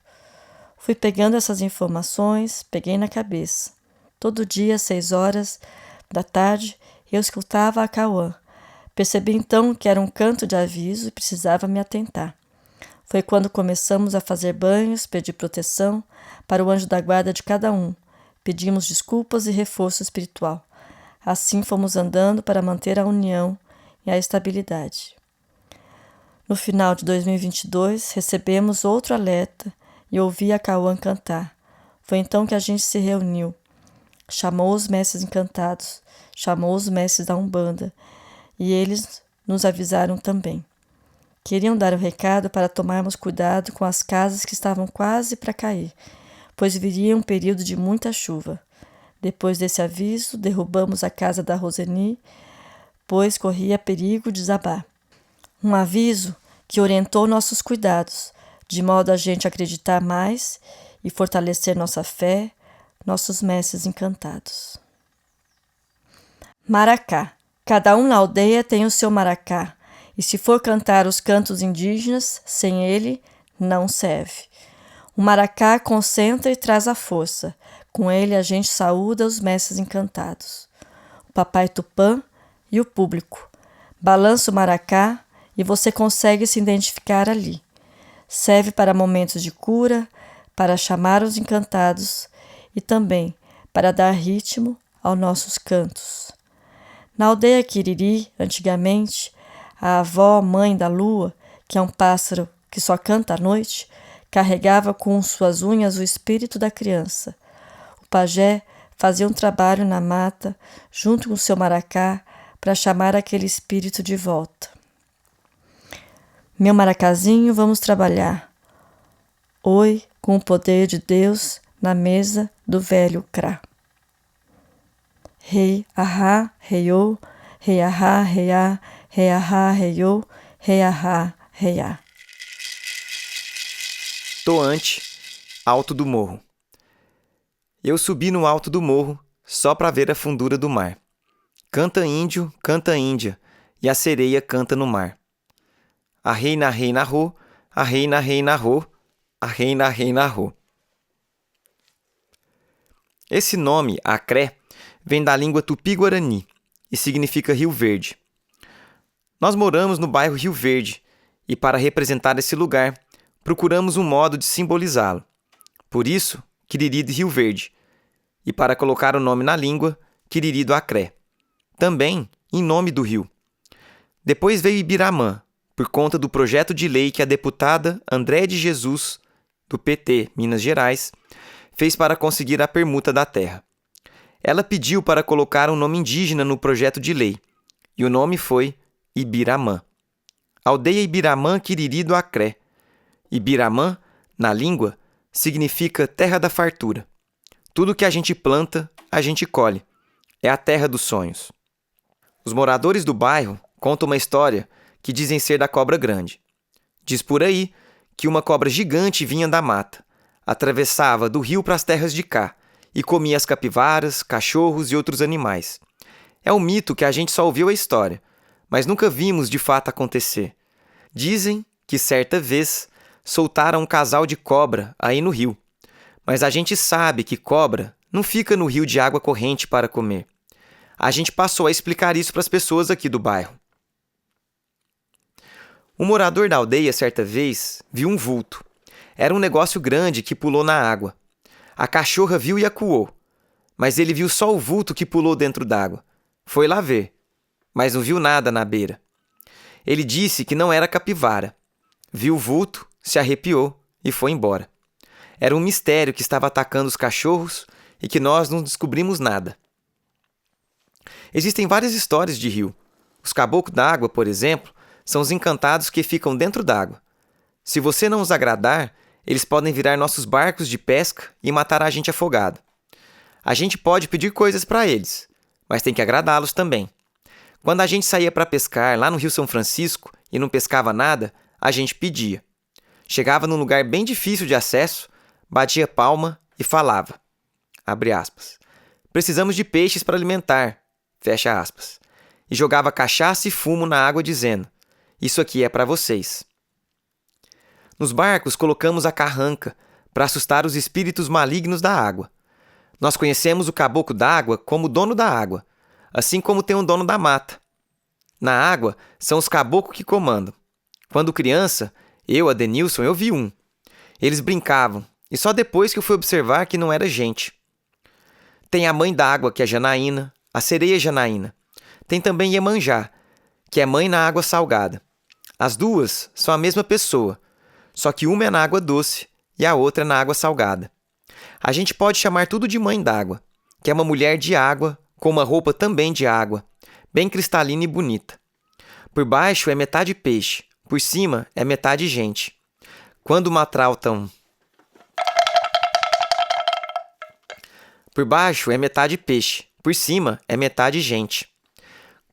Fui pegando essas informações, peguei na cabeça. Todo dia, às 6 horas da tarde, eu escutava a Cauã. Percebi então que era um canto de aviso e precisava me atentar. Foi quando começamos a fazer banhos, pedir proteção para o anjo da guarda de cada um. Pedimos desculpas e reforço espiritual. Assim fomos andando para manter a união e a estabilidade. No final de 2022, recebemos outro alerta e ouvi a Cauã cantar. Foi então que a gente se reuniu. Chamou os mestres encantados, chamou os mestres da Umbanda e eles nos avisaram também. Queriam dar o recado para tomarmos cuidado com as casas que estavam quase para cair, pois viria um período de muita chuva. Depois desse aviso, derrubamos a casa da Roseni, pois corria perigo de desabar. Um aviso que orientou nossos cuidados, de modo a gente acreditar mais e fortalecer nossa fé, nossos mestres encantados. Maracá. Cada um na aldeia tem o seu maracá, e se for cantar os cantos indígenas, sem ele, não serve. O maracá concentra e traz a força. Com ele a gente saúda os mestres encantados. O papai Tupã e o público. Balança o maracá e você consegue se identificar ali. Serve para momentos de cura, para chamar os encantados e também para dar ritmo aos nossos cantos. Na aldeia Quiriri, antigamente, a avó, mãe da lua, que é um pássaro que só canta à noite, carregava com suas unhas o espírito da criança. O pajé fazia um trabalho na mata, junto com seu maracá, para chamar aquele espírito de volta. Meu maracazinho, vamos trabalhar. Oi, com o poder de Deus, na mesa do velho Crá. Rei, ahá, reiô, rei, ahá, reiá, rei, ahá, reiô, rei, ahá, reiá. Toante, alto do morro. Eu subi no alto do morro só para ver a fundura do mar. Canta índio, canta índia, e a sereia canta no mar. A reina rô, a reina rô, a reina rô. Esse nome, Acré, vem da língua tupi-guarani e significa Rio Verde. Nós moramos no bairro Rio Verde e, para representar esse lugar, procuramos um modo de simbolizá-lo. Por isso, Quiriri de Rio Verde. E para colocar o nome na língua, Quiriri do Acré. Também em nome do rio. Depois veio Ibiramã, por conta do projeto de lei que a deputada André de Jesus, do PT, Minas Gerais, fez para conseguir a permuta da terra. Ela pediu para colocar um nome indígena no projeto de lei, e o nome foi Ibiramã. Aldeia Ibiramã Quiriri do Acré. Ibiramã, na língua, significa terra da fartura. Tudo que a gente planta, a gente colhe. É a terra dos sonhos. Os moradores do bairro contam uma história que dizem ser da cobra grande. Diz por aí que uma cobra gigante vinha da mata, atravessava do rio para as terras de cá e comia as capivaras, cachorros e outros animais. É um mito que a gente só ouviu a história, mas nunca vimos de fato acontecer. Dizem que certa vez soltaram um casal de cobra aí no rio, mas a gente sabe que cobra não fica no rio de água corrente para comer. A gente passou a explicar isso para as pessoas aqui do bairro. Um morador da aldeia, certa vez, viu um vulto. Era um negócio grande que pulou na água. A cachorra viu e acuou, mas ele viu só o vulto que pulou dentro d'água. Foi lá ver, mas não viu nada na beira. Ele disse que não era capivara. Viu o vulto, se arrepiou e foi embora. Era um mistério que estava atacando os cachorros e que nós não descobrimos nada. Existem várias histórias de rio. Os caboclos d'água, por exemplo, são os encantados que ficam dentro d'água. Se você não os agradar, eles podem virar nossos barcos de pesca e matar a gente afogado. A gente pode pedir coisas para eles, mas tem que agradá-los também. Quando a gente saía para pescar lá no Rio São Francisco e não pescava nada, a gente pedia. Chegava num lugar bem difícil de acesso, batia palma e falava, abre aspas, precisamos de peixes para alimentar, fecha aspas, e jogava cachaça e fumo na água dizendo, isso aqui é para vocês. Nos barcos colocamos a carranca para assustar os espíritos malignos da água. Nós conhecemos o caboclo d'água como dono da água, assim como tem um dono da mata. Na água, são os caboclos que comandam. Quando criança, Adenilson, eu vi um. Eles brincavam, e só depois que eu fui observar que não era gente. Tem a mãe d'água, que é Janaína, a sereia Janaína. Tem também Iemanjá, que é mãe na água salgada. As duas são a mesma pessoa, só que uma é na água doce e a outra é na água salgada. A gente pode chamar tudo de mãe d'água, que é uma mulher de água, com uma roupa também de água, bem cristalina e bonita. Por baixo é metade peixe, por cima é metade gente. Quando maltratam... Por baixo é metade peixe, por cima é metade gente.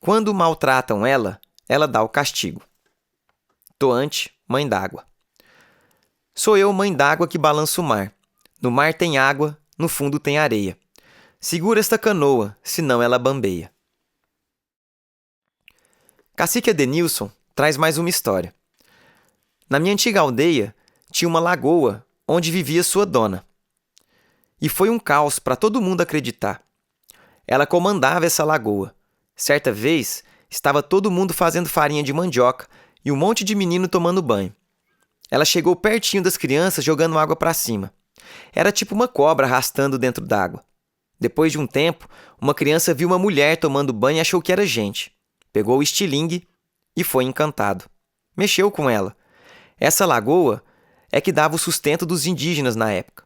Quando maltratam ela, ela dá o castigo. Toante, mãe d'água. Sou eu, mãe d'água, que balanço o mar. No mar tem água, no fundo tem areia. Segura esta canoa, senão ela bambeia. Cacique Adenilson traz mais uma história. Na minha antiga aldeia, tinha uma lagoa onde vivia sua dona. E foi um caos para todo mundo acreditar. Ela comandava essa lagoa. Certa vez, estava todo mundo fazendo farinha de mandioca e um monte de menino tomando banho. Ela chegou pertinho das crianças jogando água para cima. Era tipo uma cobra arrastando dentro d'água. Depois de um tempo, uma criança viu uma mulher tomando banho e achou que era gente. Pegou o estilingue e foi encantado. Mexeu com ela. Essa lagoa é que dava o sustento dos indígenas na época.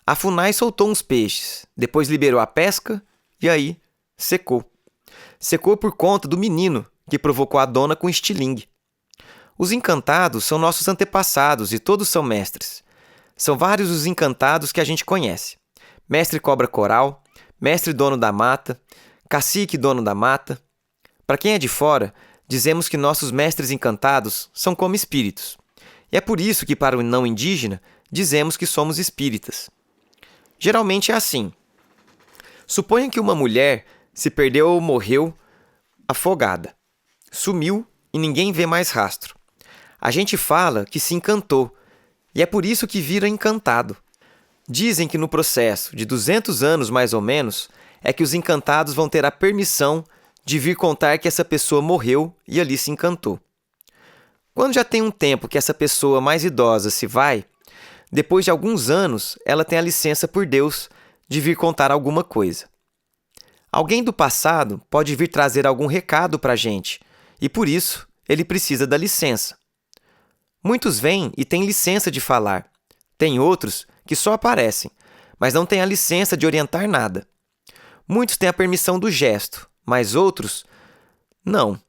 A FUNAI soltou uns peixes, depois liberou a pesca e aí secou. Secou por conta do menino que provocou a dona com estilingue. Os encantados são nossos antepassados e todos são mestres. São vários os encantados que a gente conhece. Mestre cobra coral, mestre dono da mata, cacique dono da mata. Para quem é de fora, dizemos que nossos mestres encantados são como espíritos. E é por isso que para o não indígena, dizemos que somos espíritas. Geralmente é assim. Suponha que uma mulher se perdeu ou morreu afogada. Sumiu e ninguém vê mais rastro. A gente fala que se encantou, e é por isso que vira encantado. Dizem que no processo de 200 anos mais ou menos, é que os encantados vão ter a permissão de vir contar que essa pessoa morreu e ali se encantou. Quando já tem um tempo que essa pessoa mais idosa se vai, depois de alguns anos, ela tem a licença por Deus de vir contar alguma coisa. Alguém do passado pode vir trazer algum recado para a gente, e por isso ele precisa da licença. Muitos vêm e têm licença de falar. Tem outros que só aparecem, mas não têm a licença de orientar nada. Muitos têm a permissão do gesto, mas outros não,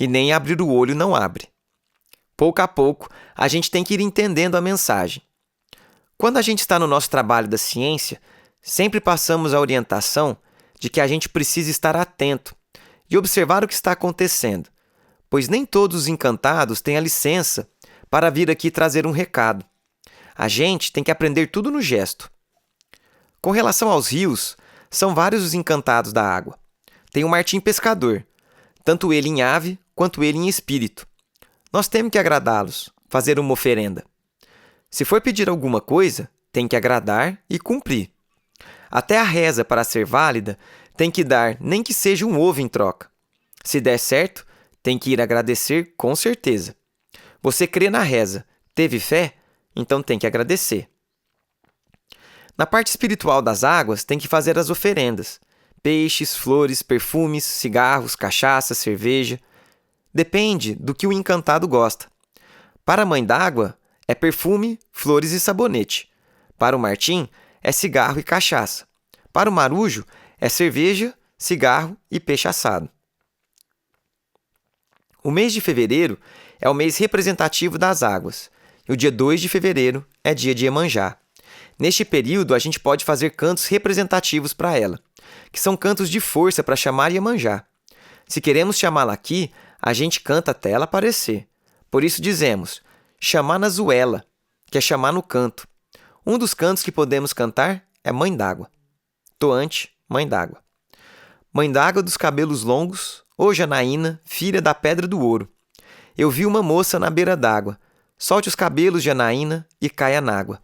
e nem abrir o olho não abre. Pouco a pouco, a gente tem que ir entendendo a mensagem. Quando a gente está no nosso trabalho da ciência, sempre passamos a orientação de que a gente precisa estar atento e observar o que está acontecendo, pois nem todos os encantados têm a licença para vir aqui trazer um recado. A gente tem que aprender tudo no gesto. Com relação aos rios, são vários os encantados da água. Tem o Martim Pescador, tanto ele em ave quanto ele em espírito. Nós temos que agradá-los, fazer uma oferenda. Se for pedir alguma coisa, tem que agradar e cumprir. Até a reza, para ser válida, tem que dar nem que seja um ovo em troca. Se der certo, tem que ir agradecer com certeza. Você crê na reza, teve fé? Então tem que agradecer. Na parte espiritual das águas, tem que fazer as oferendas. Peixes, flores, perfumes, cigarros, cachaça, cerveja. Depende do que o encantado gosta. Para a mãe d'água, é perfume, flores e sabonete. Para o Martim, é cigarro e cachaça. Para o Marujo, é cerveja, cigarro e peixe assado. O mês de fevereiro é o mês representativo das águas. E o dia 2 de fevereiro é dia de Iemanjá. Neste período, a gente pode fazer cantos representativos para ela, que são cantos de força para chamar Iemanjá. Se queremos chamá-la aqui, a gente canta até ela aparecer. Por isso dizemos, chamar na zuela, que é chamar no canto. Um dos cantos que podemos cantar é Mãe d'Água. Toante, Mãe d'Água. Mãe d'Água dos cabelos longos, ô Janaína, filha da pedra do ouro. Eu vi uma moça na beira d'água, Solte os cabelos de Anaína e caia n'água.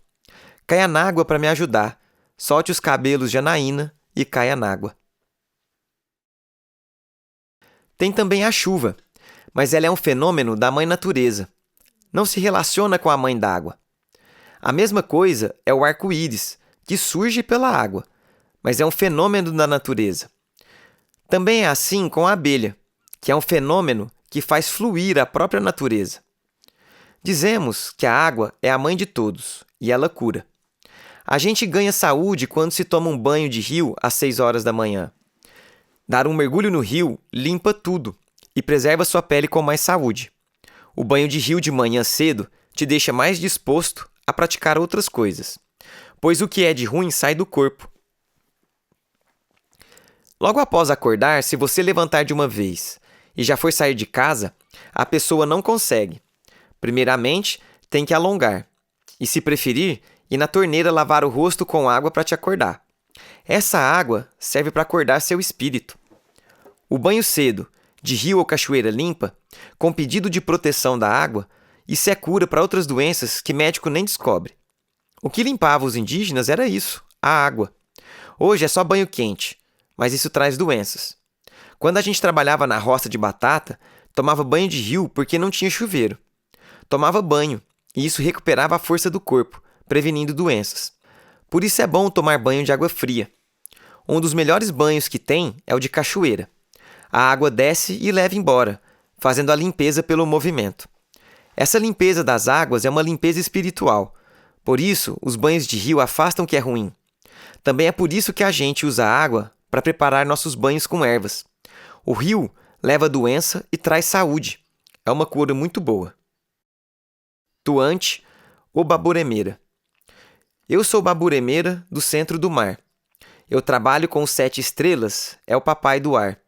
Caia n'água para me ajudar. Solte os cabelos de Anaína e caia n'água. Tem também a chuva, mas ela é um fenômeno da mãe natureza. Não se relaciona com a mãe d'água. A mesma coisa é o arco-íris, que surge pela água, mas é um fenômeno da natureza. Também é assim com a abelha, que é um fenômeno que faz fluir a própria natureza. Dizemos que a água é a mãe de todos e ela cura. A gente ganha saúde quando se toma um banho de rio às 6 horas da manhã. Dar um mergulho no rio limpa tudo e preserva sua pele com mais saúde. O banho de rio de manhã cedo te deixa mais disposto a praticar outras coisas, pois o que é de ruim sai do corpo. Logo após acordar, se você levantar de uma vez e já for sair de casa, a pessoa não consegue. Primeiramente, tem que alongar e, se preferir, ir na torneira lavar o rosto com água para te acordar. Essa água serve para acordar seu espírito. O banho cedo, de rio ou cachoeira limpa, com pedido de proteção da água, isso é cura para outras doenças que médico nem descobre. O que limpava os indígenas era isso, a água. Hoje é só banho quente, mas isso traz doenças. Quando a gente trabalhava na roça de batata, tomava banho de rio porque não tinha chuveiro. Tomava banho, e isso recuperava a força do corpo, prevenindo doenças. Por isso é bom tomar banho de água fria. Um dos melhores banhos que tem é o de cachoeira. A água desce e leva embora, fazendo a limpeza pelo movimento. Essa limpeza das águas é uma limpeza espiritual. Por isso, os banhos de rio afastam o que é ruim. Também é por isso que a gente usa a água para preparar nossos banhos com ervas. O rio leva doença e traz saúde. É uma cura muito boa. Tuante, ou Baburemeira. Eu sou Baburemeira do centro do mar. Eu trabalho com 7 estrelas, é o papai do ar.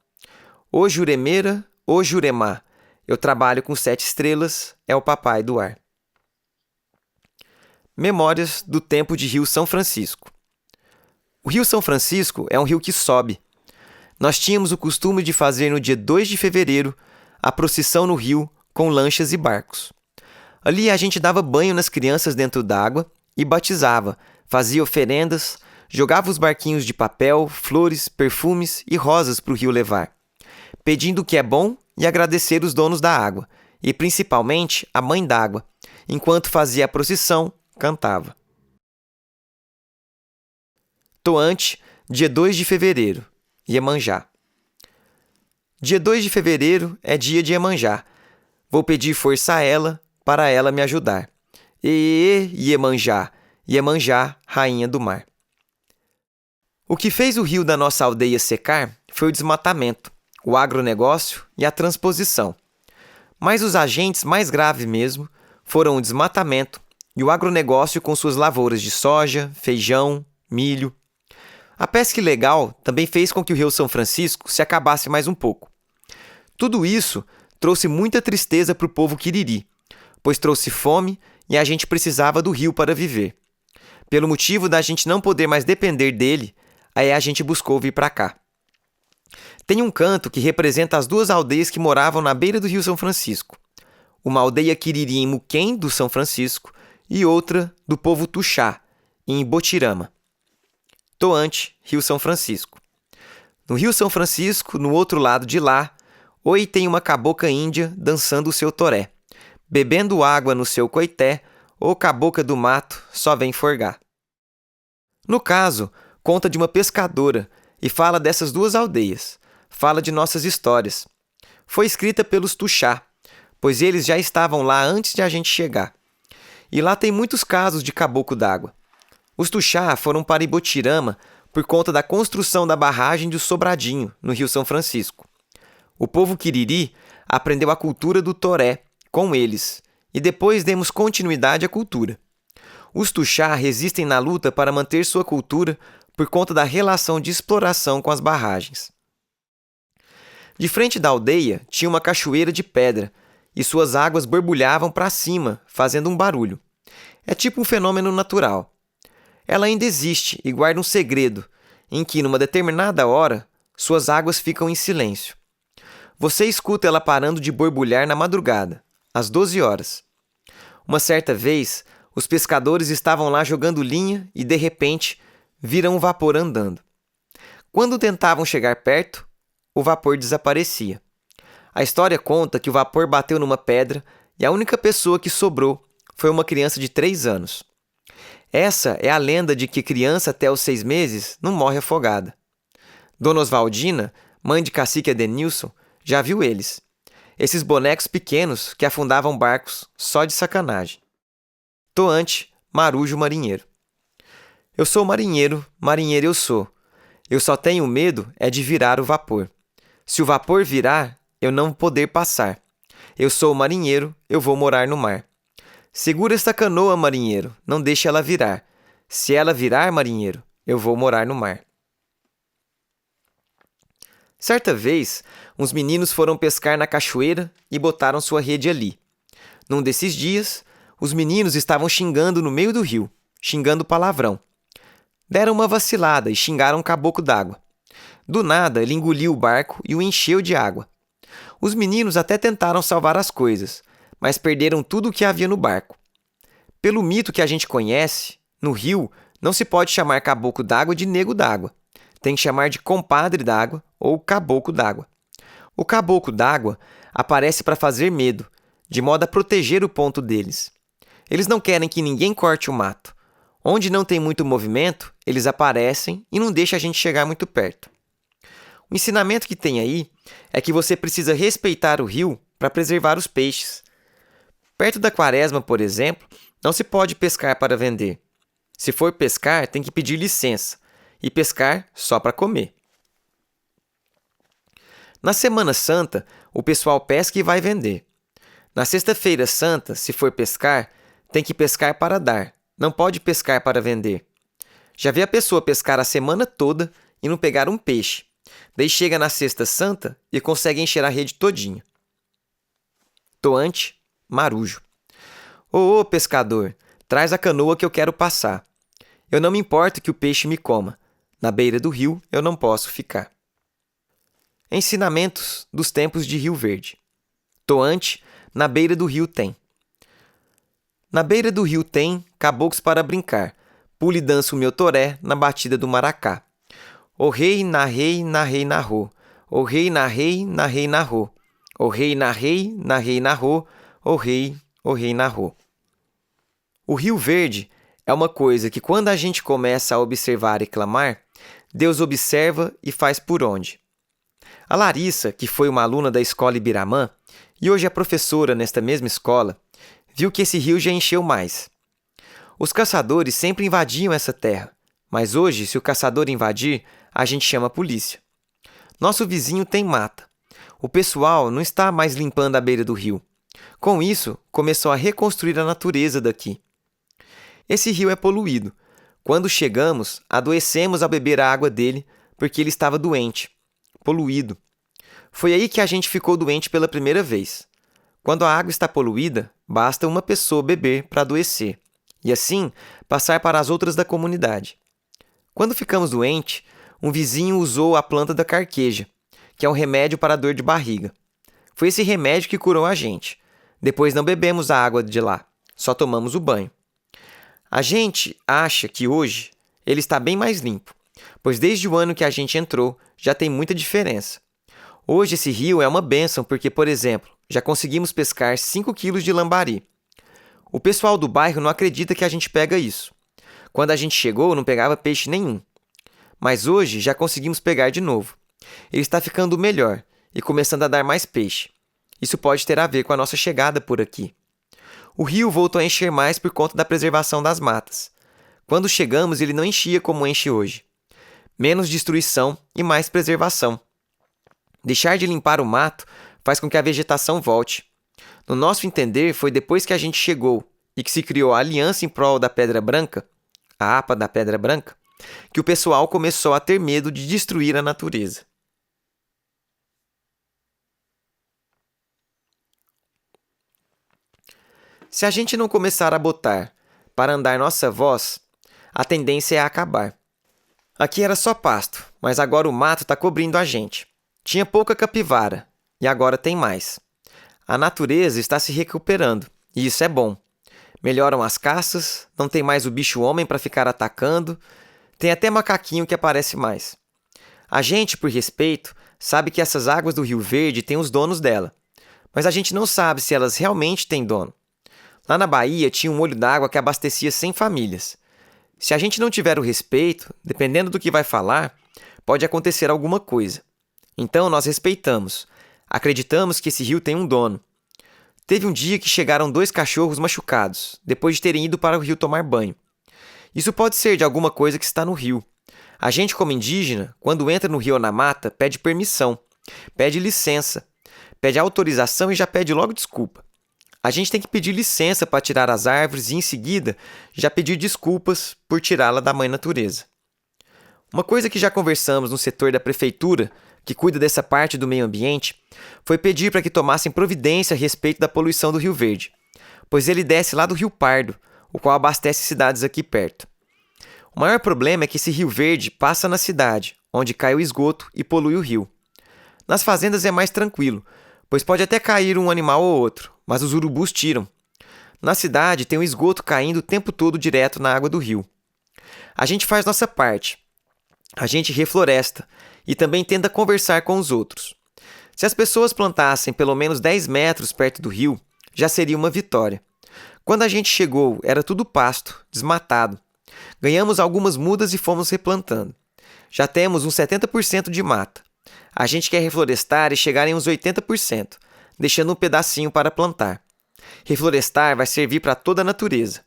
O Juremeira, o Juremá. Eu trabalho com 7 estrelas, é o papai do ar. Memórias do tempo de Rio São Francisco. O Rio São Francisco é um rio que sobe. Nós tínhamos o costume de fazer no dia 2 de fevereiro a procissão no rio com lanchas e barcos. Ali a gente dava banho nas crianças dentro d'água e batizava, fazia oferendas, jogava os barquinhos de papel, flores, perfumes e rosas para o rio levar, pedindo o que é bom e agradecer os donos da água, e principalmente a mãe d'água. Enquanto fazia a procissão, cantava. Toante, dia 2 de fevereiro, Iemanjá. Dia 2 de fevereiro é dia de Iemanjá. Vou pedir força a ela, para ela me ajudar. Iemanjá, Iemanjá, rainha do mar. O que fez o rio da nossa aldeia secar foi o desmatamento, o agronegócio e a transposição. Mas os agentes mais graves mesmo foram o desmatamento e o agronegócio com suas lavouras de soja, feijão, milho. A pesca ilegal também fez com que o Rio São Francisco se acabasse mais um pouco. Tudo isso trouxe muita tristeza para o povo Quiriri, pois trouxe fome e a gente precisava do rio para viver. Pelo motivo da gente não poder mais depender dele, aí a gente buscou vir para cá. Tem um canto que representa as 2 aldeias que moravam na beira do Rio São Francisco. Uma aldeia Quiriri em Muquem, do São Francisco, e outra do povo Tuxá, em Botirama. Toante, Rio São Francisco. No Rio São Francisco, no outro lado de lá, oi tem uma cabocla índia dançando o seu toré. Bebendo água no seu coité, ou cabocla do mato só vem forgar. No caso, conta de uma pescadora e fala dessas 2 aldeias. Fala de nossas histórias. Foi escrita pelos Tuxá, pois eles já estavam lá antes de a gente chegar. E lá tem muitos casos de caboclo d'água. Os Tuxá foram para Ibotirama por conta da construção da barragem do Sobradinho, no Rio São Francisco. O povo Quiriri aprendeu a cultura do toré com eles, e depois demos continuidade à cultura. Os Tuxá resistem na luta para manter sua cultura por conta da relação de exploração com as barragens. De frente da aldeia tinha uma cachoeira de pedra, e suas águas borbulhavam para cima, fazendo um barulho. É tipo um fenômeno natural. Ela ainda existe e guarda um segredo, em que, numa determinada hora, suas águas ficam em silêncio. Você escuta ela parando de borbulhar na madrugada, às 12 horas. Uma certa vez, os pescadores estavam lá jogando linha e, de repente, viram um vapor andando. Quando tentavam chegar perto, o vapor desaparecia. A história conta que o vapor bateu numa pedra e a única pessoa que sobrou foi uma criança de 3 anos. Essa é a lenda de que criança até os 6 meses não morre afogada. Dona Oswaldina, mãe de cacique Edenilson, já viu eles. Esses bonecos pequenos que afundavam barcos só de sacanagem. Toante, marujo marinheiro. Eu sou marinheiro, marinheiro eu sou. Eu só tenho medo é de virar o vapor. Se o vapor virar, eu não vou poder passar. Eu sou marinheiro, eu vou morar no mar. Segura esta canoa, marinheiro, não deixe ela virar. Se ela virar, marinheiro, eu vou morar no mar. Certa vez, uns meninos foram pescar na cachoeira e botaram sua rede ali. Num desses dias, os meninos estavam xingando no meio do rio, xingando palavrão. Deram uma vacilada e xingaram um caboclo d'água. Do nada, ele engoliu o barco e o encheu de água. Os meninos até tentaram salvar as coisas, mas perderam tudo o que havia no barco. Pelo mito que a gente conhece, no rio não se pode chamar caboclo d'água de nego d'água. Tem que chamar de compadre d'água ou caboclo d'água. O caboclo d'água aparece para fazer medo, de modo a proteger o ponto deles. Eles não querem que ninguém corte o mato. Onde não tem muito movimento, eles aparecem e não deixam a gente chegar muito perto. O ensinamento que tem aí é que você precisa respeitar o rio para preservar os peixes. Perto da quaresma, por exemplo, não se pode pescar para vender. Se for pescar, tem que pedir licença, e pescar só para comer. Na Semana Santa, o pessoal pesca e vai vender. Na Sexta-feira Santa, se for pescar, tem que pescar para dar, não pode pescar para vender. Já vi a pessoa pescar a semana toda e não pegar um peixe. Daí chega na Sexta Santa e consegue encher a rede todinha. Toante, marujo. Ô, pescador, traz a canoa que eu quero passar. Eu não me importo que o peixe me coma. Na beira do rio eu não posso ficar. Ensinamentos dos tempos de Rio Verde. Toante, na beira do rio tem. Na beira do rio tem caboclos para brincar. Pule e dança o meu toré na batida do maracá. O rei, na rei, na rei, na rô. O rei, na rei, na rei, na rô. O rei, na rei, na rei, na rô. O rei, na rô. O Rio Verde é uma coisa que quando a gente começa a observar e clamar, Deus observa e faz por onde. A Larissa, que foi uma aluna da escola Ibiramã e hoje é professora nesta mesma escola, viu que esse rio já encheu mais. Os caçadores sempre invadiam essa terra, mas hoje, se o caçador invadir, a gente chama a polícia. Nosso vizinho tem mata. O pessoal não está mais limpando a beira do rio. Com isso, começou a reconstruir a natureza daqui. Esse rio é poluído. Quando chegamos, adoecemos ao beber a água dele porque ele estava doente, poluído. Foi aí que a gente ficou doente pela primeira vez. Quando a água está poluída, basta uma pessoa beber para adoecer e assim passar para as outras da comunidade. Quando ficamos doentes, um vizinho usou a planta da carqueja, que é um remédio para a dor de barriga. Foi esse remédio que curou a gente. Depois não bebemos a água de lá, só tomamos o banho. A gente acha que hoje ele está bem mais limpo, pois desde o ano que a gente entrou já tem muita diferença. Hoje esse rio é uma bênção porque, por exemplo, já conseguimos pescar 5 quilos de lambari. O pessoal do bairro não acredita que a gente pega isso. Quando a gente chegou, não pegava peixe nenhum. Mas hoje já conseguimos pegar de novo. Ele está ficando melhor e começando a dar mais peixe. Isso pode ter a ver com a nossa chegada por aqui. O rio voltou a encher mais por conta da preservação das matas. Quando chegamos, ele não enchia como enche hoje. Menos destruição e mais preservação. Deixar de limpar o mato faz com que a vegetação volte. No nosso entender, foi depois que a gente chegou e que se criou a Aliança em Prol da Pedra Branca, a APA da Pedra Branca, que o pessoal começou a ter medo de destruir a natureza. Se a gente não começar a botar para andar nossa voz, a tendência é acabar. Aqui era só pasto, mas agora o mato está cobrindo a gente. Tinha pouca capivara, e agora tem mais. A natureza está se recuperando, e isso é bom. Melhoram as caças, não tem mais o bicho-homem para ficar atacando, tem até macaquinho que aparece mais. A gente, por respeito, sabe que essas águas do Rio Verde têm os donos dela, mas a gente não sabe se elas realmente têm dono. Lá na Bahia tinha um olho d'água que abastecia 100 famílias. Se a gente não tiver o respeito, dependendo do que vai falar, pode acontecer alguma coisa. Então nós respeitamos. Acreditamos que esse rio tem um dono. Teve um dia que chegaram 2 cachorros machucados, depois de terem ido para o rio tomar banho. Isso pode ser de alguma coisa que está no rio. A gente, como indígena, quando entra no rio ou na mata, pede permissão, pede licença, pede autorização e já pede logo desculpa. A gente tem que pedir licença para tirar as árvores e, em seguida, já pedir desculpas por tirá-la da mãe natureza. Uma coisa que já conversamos no setor da prefeitura, que cuida dessa parte do meio ambiente, foi pedir para que tomassem providência a respeito da poluição do Rio Verde, pois ele desce lá do Rio Pardo, o qual abastece cidades aqui perto. O maior problema é que esse Rio Verde passa na cidade, onde cai o esgoto e polui o rio. Nas fazendas é mais tranquilo, pois pode até cair um animal ou outro, mas os urubus tiram. Na cidade tem o esgoto caindo o tempo todo direto na água do rio. A gente faz nossa parte. A gente refloresta e também tenta conversar com os outros. Se as pessoas plantassem pelo menos 10 metros perto do rio, já seria uma vitória. Quando a gente chegou, era tudo pasto, desmatado. Ganhamos algumas mudas e fomos replantando. Já temos uns 70% de mata. A gente quer reflorestar e chegar em uns 80%, deixando um pedacinho para plantar. Reflorestar vai servir para toda a natureza.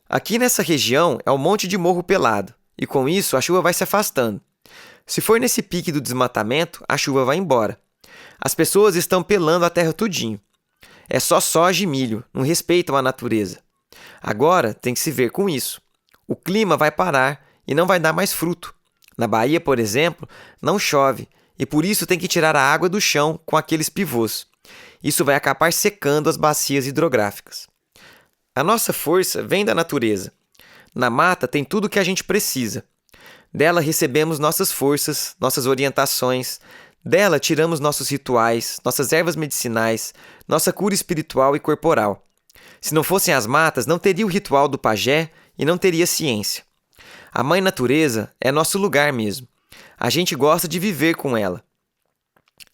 Aqui nessa região é um monte de morro pelado, e com isso a chuva vai se afastando. Se for nesse pique do desmatamento, a chuva vai embora. As pessoas estão pelando a terra tudinho. É só soja e milho, não respeitam a natureza. Agora tem que se ver com isso. O clima vai parar e não vai dar mais fruto. Na Bahia, por exemplo, não chove e por isso tem que tirar a água do chão com aqueles pivôs. Isso vai acabar secando as bacias hidrográficas. A nossa força vem da natureza. Na mata tem tudo o que a gente precisa. Dela recebemos nossas forças, nossas orientações. Dela tiramos nossos rituais, nossas ervas medicinais, nossa cura espiritual e corporal. Se não fossem as matas, não teria o ritual do pajé e não teria ciência. A mãe natureza é nosso lugar mesmo. A gente gosta de viver com ela.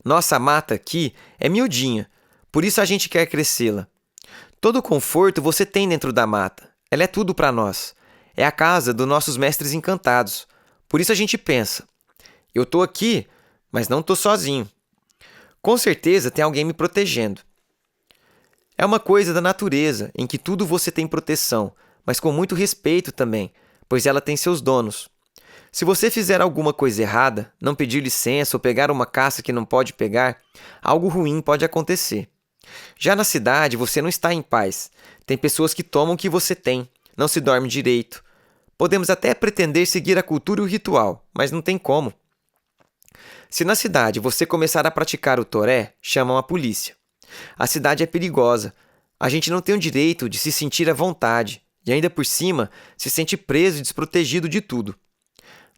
Nossa mata aqui é miudinha, por isso a gente quer crescê-la. Todo o conforto você tem dentro da mata. Ela é tudo para nós. É a casa dos nossos mestres encantados. Por isso a gente pensa, eu estou aqui, mas não estou sozinho. Com certeza tem alguém me protegendo. É uma coisa da natureza, em que tudo você tem proteção, mas com muito respeito também, pois ela tem seus donos. Se você fizer alguma coisa errada, não pedir licença ou pegar uma caça que não pode pegar, algo ruim pode acontecer. Já na cidade, você não está em paz. Tem pessoas que tomam o que você tem, não se dorme direito. Podemos até pretender seguir a cultura e o ritual, mas não tem como. Se na cidade você começar a praticar o toré, chamam a polícia. A cidade é perigosa. A gente não tem o direito de se sentir à vontade e ainda por cima se sente preso e desprotegido de tudo.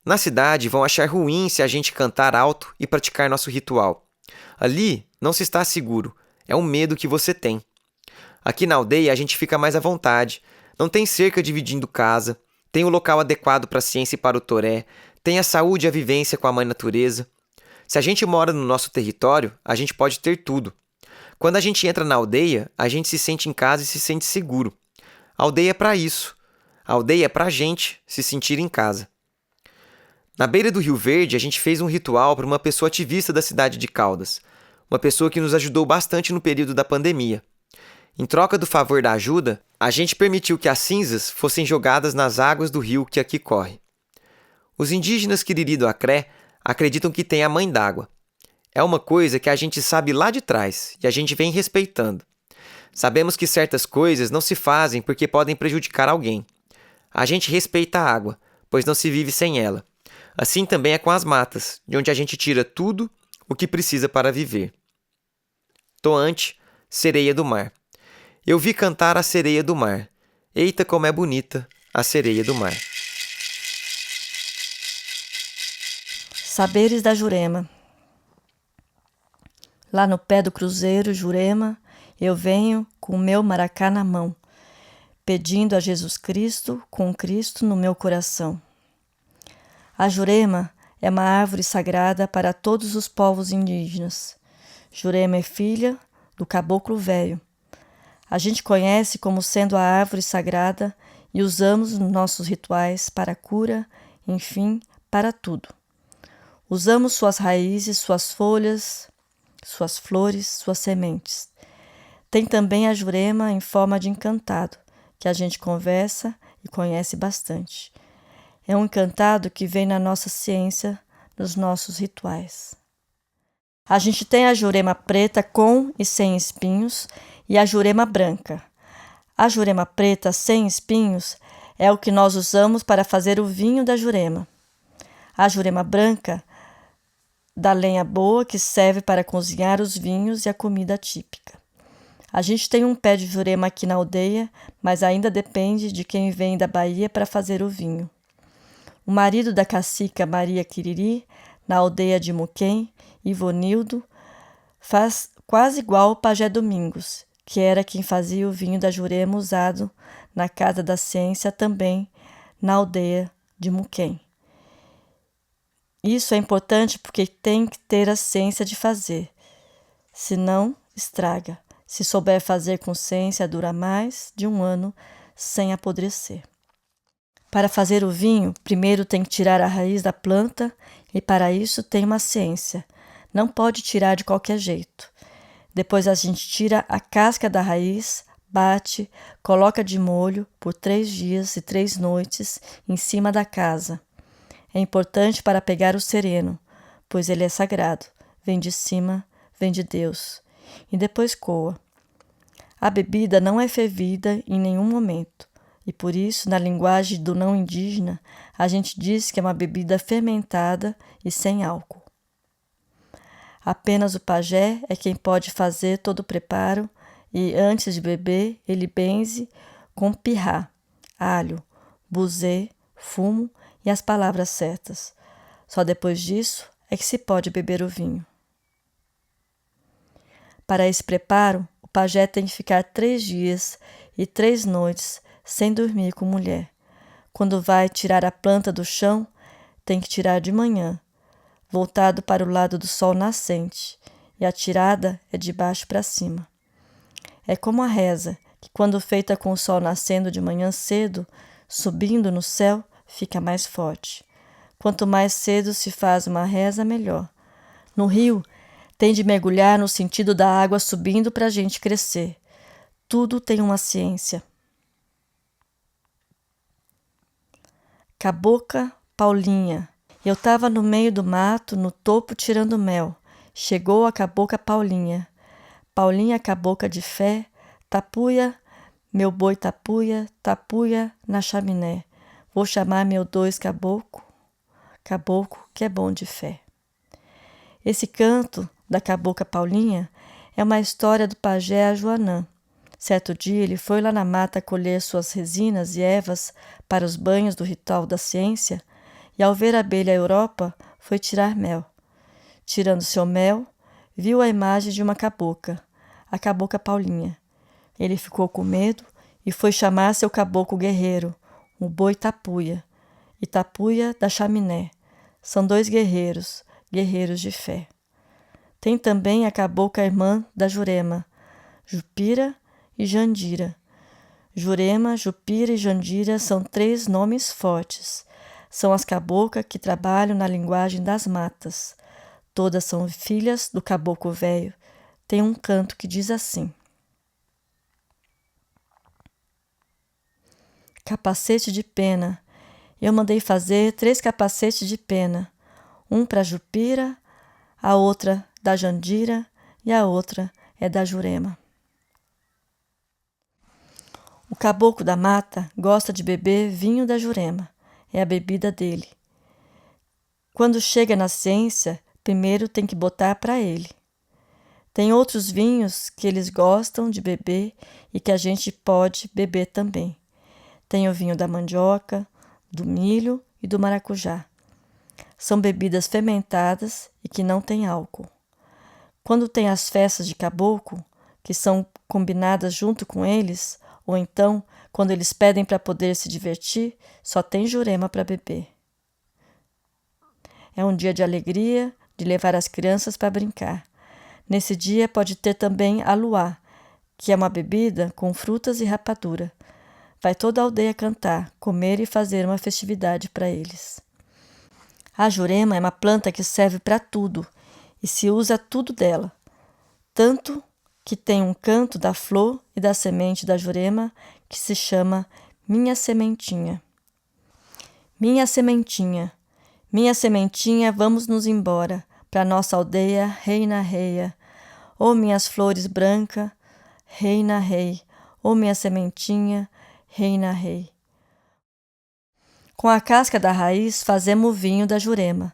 Na cidade vão achar ruim se a gente cantar alto e praticar nosso ritual. Ali não se está seguro, é um medo que você tem. Aqui na aldeia a gente fica mais à vontade, não tem cerca dividindo casa, tem o local adequado para a ciência e para o toré, tem a saúde e a vivência com a mãe natureza. Se a gente mora no nosso território, a gente pode ter tudo. Quando a gente entra na aldeia, a gente se sente em casa e se sente seguro. A aldeia é para isso. A aldeia é para a gente se sentir em casa. Na beira do Rio Verde, a gente fez um ritual para uma pessoa ativista da cidade de Caldas. Uma pessoa que nos ajudou bastante no período da pandemia. Em troca do favor da ajuda, a gente permitiu que as cinzas fossem jogadas nas águas do rio que aqui corre. Os indígenas Quiriri do Acré acreditam que tem a mãe d'água. É uma coisa que a gente sabe lá de trás e a gente vem respeitando. Sabemos que certas coisas não se fazem porque podem prejudicar alguém. A gente respeita a água, pois não se vive sem ela. Assim também é com as matas, de onde a gente tira tudo o que precisa para viver. Toante, sereia do mar. Eu vi cantar a sereia do mar. Eita, como é bonita a sereia do mar. Saberes da Jurema. Lá no pé do cruzeiro, Jurema, eu venho com o meu maracá na mão. pedindo a Jesus Cristo com Cristo no meu coração. A Jurema é uma árvore sagrada para todos os povos indígenas. Jurema é filha do caboclo velho. A gente conhece como sendo a árvore sagrada e usamos nos nossos rituais para cura, enfim, para tudo. Usamos suas raízes, suas folhas, suas flores, suas sementes. Tem também a Jurema em forma de encantado, que a gente conversa e conhece bastante. É um encantado que vem na nossa ciência, nos nossos rituais. A gente tem a Jurema preta com e sem espinhos e a Jurema branca. A Jurema preta sem espinhos é o que nós usamos para fazer o vinho da Jurema. A Jurema branca da lenha boa que serve para cozinhar os vinhos e a comida típica. A gente tem um pé de Jurema aqui na aldeia, mas ainda depende de quem vem da Bahia para fazer o vinho. O marido da cacica Maria Quiriri, na aldeia de Muquem, Ivonildo, faz quase igual ao pajé Domingos, que era quem fazia o vinho da Jurema usado na Casa da Ciência também, na aldeia de Muquem. Isso é importante porque tem que ter a ciência de fazer, senão estraga. Se souber fazer com ciência, dura mais de 1 ano sem apodrecer. Para fazer o vinho, primeiro tem que tirar a raiz da planta e para isso tem uma ciência. Não pode tirar de qualquer jeito. Depois a gente tira a casca da raiz, bate, coloca de molho por 3 dias e 3 noites em cima da casa. É importante para pegar o sereno, pois ele é sagrado, vem de cima, vem de Deus, e depois coa. A bebida não é fervida em nenhum momento, e por isso, na linguagem do não indígena, a gente diz que é uma bebida fermentada e sem álcool. Apenas o pajé é quem pode fazer todo o preparo e, antes de beber, ele benze com pirrá, alho, buzê, fumo e as palavras certas. Só depois disso é que se pode beber o vinho. Para esse preparo, o pajé tem que ficar 3 dias e 3 noites sem dormir com mulher. Quando vai tirar a planta do chão, tem que tirar de manhã, voltado para o lado do sol nascente, e a tirada é de baixo para cima. É como a reza, que quando feita com o sol nascendo de manhã cedo, subindo no céu, fica mais forte. Quanto mais cedo se faz uma reza, melhor. No rio, tem de mergulhar no sentido da água subindo para a gente crescer. Tudo tem uma ciência. Cabocla Paulinha. Eu estava no meio do mato, no topo tirando mel. Chegou a cabocla Paulinha. Paulinha, cabocla de fé, tapuia, meu boi tapuia, tapuia na chaminé. Vou chamar meu 2 caboclo, caboclo que é bom de fé. Esse canto da cabocla Paulinha é uma história do pajé Ajuanã. Certo dia ele foi lá na mata colher suas resinas e ervas para os banhos do ritual da ciência e ao ver a abelha Europa foi tirar mel. Tirando seu mel, viu a imagem de uma cabocla, a cabocla Paulinha. Ele ficou com medo e foi chamar seu caboclo guerreiro, o boi tapuia, e tapuia da chaminé. São 2 guerreiros, guerreiros de fé. Tem também a cabocla irmã da Jurema, Jupira e Jandira. Jurema, Jupira e Jandira são 3 nomes fortes. São as caboclas que trabalham na linguagem das matas. Todas são filhas do caboclo velho. Tem um canto que diz assim: capacete de pena. Eu mandei fazer 3 capacetes de pena. Um para Jupira, a outra da Jandira e a outra é da Jurema. O caboclo da mata gosta de beber vinho da Jurema. É a bebida dele. Quando chega na ciência, primeiro tem que botar para ele. Tem outros vinhos que eles gostam de beber e que a gente pode beber também. Tem o vinho da mandioca, do milho e do maracujá. São bebidas fermentadas e que não têm álcool. Quando tem as festas de caboclo, que são combinadas junto com eles, ou então Quando eles pedem para poder se divertir, só tem Jurema para beber. É um dia de alegria, de levar as crianças para brincar. Nesse dia pode ter também a luá, que é uma bebida com frutas e rapadura. Vai toda a aldeia cantar, comer e fazer uma festividade para eles. A jurema é uma planta que serve para tudo e se usa tudo dela. Tanto que tem um canto da flor e da semente da jurema que se chama Minha Sementinha. Minha sementinha, minha sementinha, vamos nos embora para nossa aldeia, reina reia. Ô minhas flores brancas, reina rei. Ô minha sementinha, reina rei. Com a casca da raiz fazemos o vinho da jurema,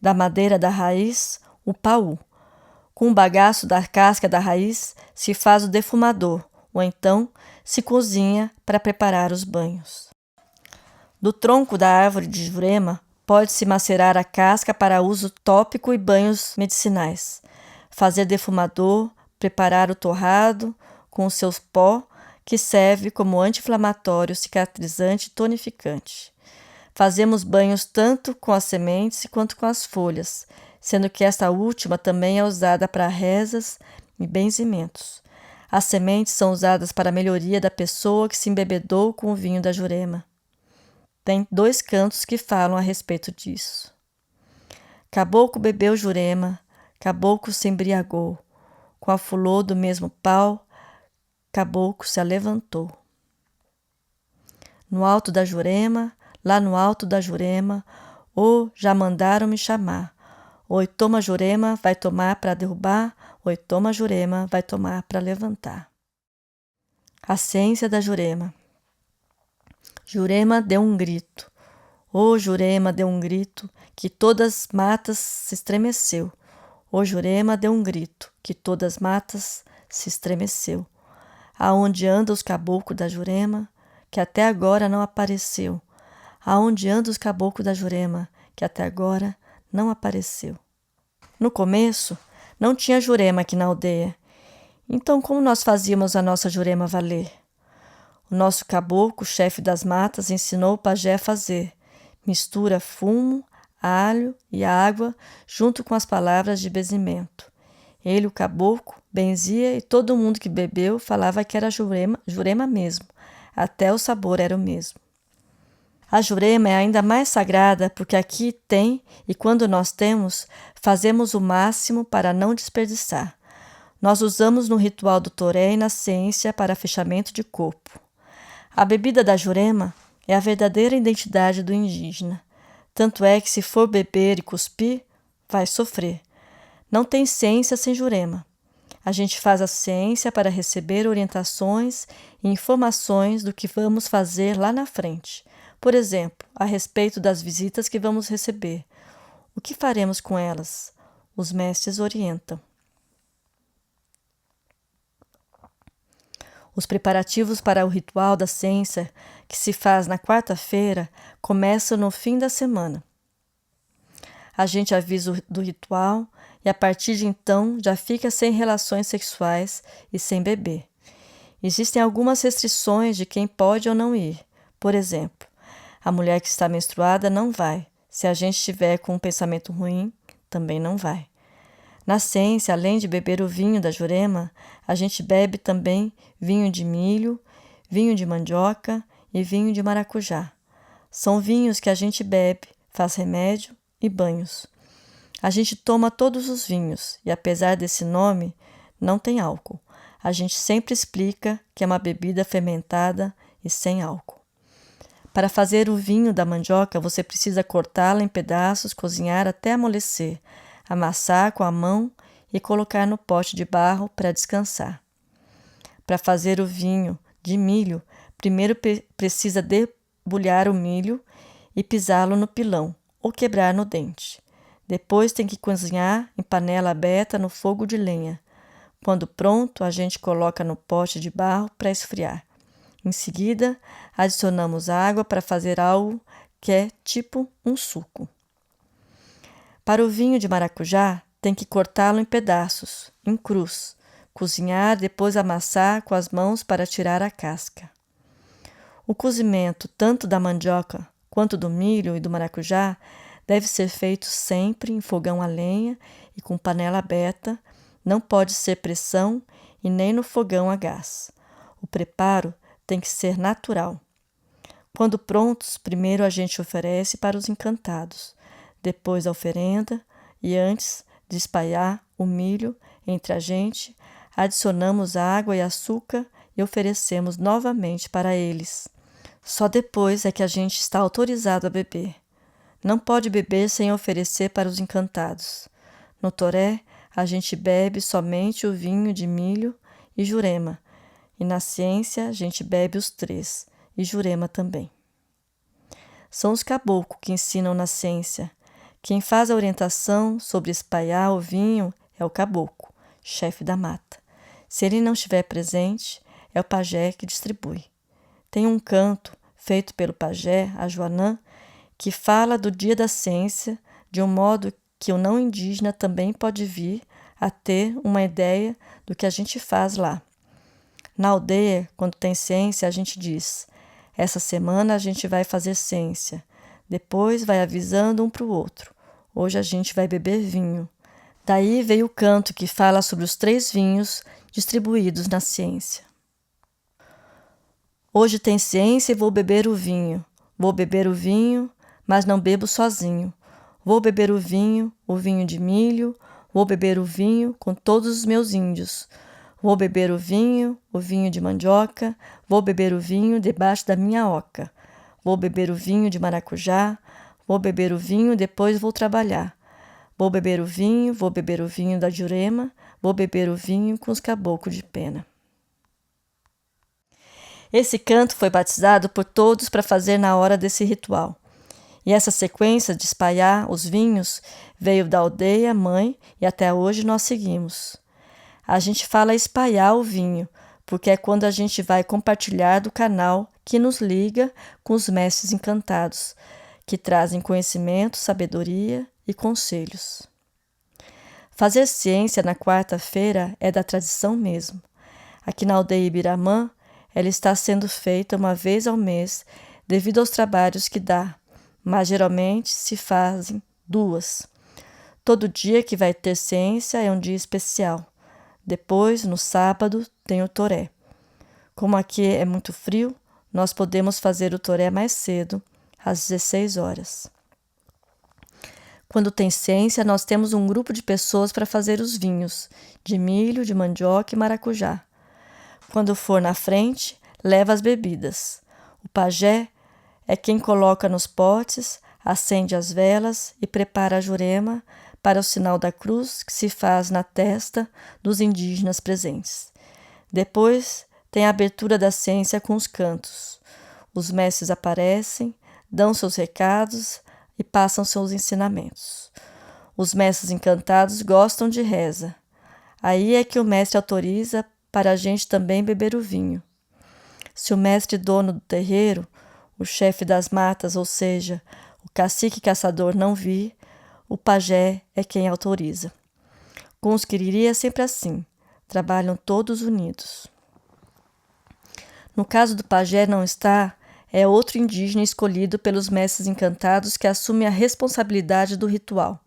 da madeira da raiz, o paú. Com o bagaço da casca da raiz se faz o defumador, ou então se cozinha para preparar os banhos. Do tronco da árvore de jurema pode-se macerar a casca para uso tópico e banhos medicinais, fazer defumador, preparar o torrado com os seus pó, que serve como anti-inflamatório, cicatrizante e tonificante. Fazemos banhos tanto com as sementes quanto com as folhas, sendo que esta última também é usada para rezas e benzimentos. As sementes são usadas para a melhoria da pessoa que se embebedou com o vinho da jurema. Tem 2 cantos que falam a respeito disso. Caboclo bebeu jurema, caboclo se embriagou. Com a fulô do mesmo pau, caboclo se alevantou. No alto da jurema, lá no alto da jurema, já mandaram me chamar. Oi, toma jurema, vai tomar para derrubar. Oi, toma jurema, vai tomar para levantar. A ciência da jurema. Jurema deu um grito. Jurema deu um grito, que todas as matas se estremeceu. Jurema deu um grito, que todas as matas se estremeceu. Aonde anda os caboclos da jurema, que até agora não apareceu. Aonde anda os caboclos da jurema, que até agora não apareceu. No começo, não tinha jurema aqui na aldeia. Então, como nós fazíamos a nossa jurema valer? O nosso caboclo, chefe das matas, ensinou o pajé a fazer. Mistura fumo, alho e água junto com as palavras de benzimento. Ele, o caboclo, benzia e todo mundo que bebeu falava que era jurema mesmo. Até o sabor era o mesmo. A jurema é ainda mais sagrada porque aqui tem e quando nós temos, fazemos o máximo para não desperdiçar. Nós usamos no ritual do toré e na ciência para fechamento de corpo. A bebida da jurema é a verdadeira identidade do indígena. Tanto é que se for beber e cuspir, vai sofrer. Não tem ciência sem jurema. A gente faz a ciência para receber orientações e informações do que vamos fazer lá na frente. Por exemplo, a respeito das visitas que vamos receber. O que faremos com elas? Os mestres orientam. Os preparativos para o ritual da ciência, que se faz na quarta-feira, começam no fim da semana. A gente avisa do ritual e a partir de então já fica sem relações sexuais e sem beber. Existem algumas restrições de quem pode ou não ir. Por exemplo, a mulher que está menstruada não vai. Se a gente estiver com um pensamento ruim, também não vai. Na ciência, além de beber o vinho da jurema, a gente bebe também vinho de milho, vinho de mandioca e vinho de maracujá. São vinhos que a gente bebe, faz remédio e banhos. A gente toma todos os vinhos e, apesar desse nome, não tem álcool. A gente sempre explica que é uma bebida fermentada e sem álcool. Para fazer o vinho da mandioca, você precisa cortá-la em pedaços, cozinhar até amolecer, amassar com a mão e colocar no pote de barro para descansar. Para fazer o vinho de milho, primeiro precisa debulhar o milho e pisá-lo no pilão ou quebrar no dente. Depois tem que cozinhar em panela aberta no fogo de lenha. Quando pronto, a gente coloca no pote de barro para esfriar. Em seguida, adicionamos água para fazer algo que é tipo um suco. Para o vinho de maracujá, tem que cortá-lo em pedaços, em cruz, cozinhar, depois amassar com as mãos para tirar a casca. O cozimento tanto da mandioca quanto do milho e do maracujá deve ser feito sempre em fogão a lenha e com panela aberta, não pode ser pressão e nem no fogão a gás. O preparo tem que ser natural. Quando prontos, primeiro a gente oferece para os encantados, depois a oferenda e antes de espalhar o milho entre a gente, adicionamos água e açúcar e oferecemos novamente para eles. Só depois é que a gente está autorizado a beber. Não pode beber sem oferecer para os encantados. No toré, a gente bebe somente o vinho de milho e jurema, e na ciência a gente bebe os 3, e jurema também. São os caboclos que ensinam na ciência. Quem faz a orientação sobre espalhar o vinho é o caboclo, chefe da mata. Se ele não estiver presente, é o pajé que distribui. Tem um canto feito pelo pajé, a Joanã, que fala do dia da ciência de um modo que o não indígena também pode vir a ter uma ideia do que a gente faz lá. Na aldeia, quando tem ciência, a gente diz: essa semana a gente vai fazer ciência. Depois vai avisando um para o outro. Hoje a gente vai beber vinho. Daí veio o canto que fala sobre os 3 vinhos distribuídos na ciência. Hoje tem ciência e vou beber o vinho. Vou beber o vinho, mas não bebo sozinho. Vou beber o vinho de milho. Vou beber o vinho com todos os meus índios. Vou beber o vinho de mandioca. Vou beber o vinho debaixo da minha oca. Vou beber o vinho de maracujá. Vou beber o vinho, depois vou trabalhar. Vou beber o vinho da jurema. Vou beber o vinho com os caboclos de pena. Esse canto foi batizado por todos para fazer na hora desse ritual. E essa sequência de espalhar os vinhos veio da aldeia mãe e até hoje nós seguimos. A gente fala espalhar o vinho, porque é quando a gente vai compartilhar do canal que nos liga com os mestres encantados, que trazem conhecimento, sabedoria e conselhos. Fazer ciência na quarta-feira é da tradição mesmo. Aqui na aldeia Ibiramã, ela está sendo feita uma vez ao mês devido aos trabalhos que dá, mas geralmente se fazem 2. Todo dia que vai ter ciência é um dia especial. Depois, no sábado, tem o toré. Como aqui é muito frio, nós podemos fazer o toré mais cedo, às 16 horas. Quando tem ciência, nós temos um grupo de pessoas para fazer os vinhos, de milho, de mandioca e maracujá. Quando for na frente, leva as bebidas. O pajé é quem coloca nos potes, acende as velas e prepara a jurema para o sinal da cruz que se faz na testa dos indígenas presentes. Depois tem a abertura da ciência com os cantos. Os mestres aparecem, dão seus recados e passam seus ensinamentos. Os mestres encantados gostam de reza. Aí é que o mestre autoriza para a gente também beber o vinho. Se o mestre dono do terreiro, o chefe das matas, ou seja, o cacique caçador não vir, o pajé é quem autoriza. Com os quiriri é sempre assim, trabalham todos unidos. No caso do pajé não estar, é outro indígena escolhido pelos mestres encantados que assume a responsabilidade do ritual.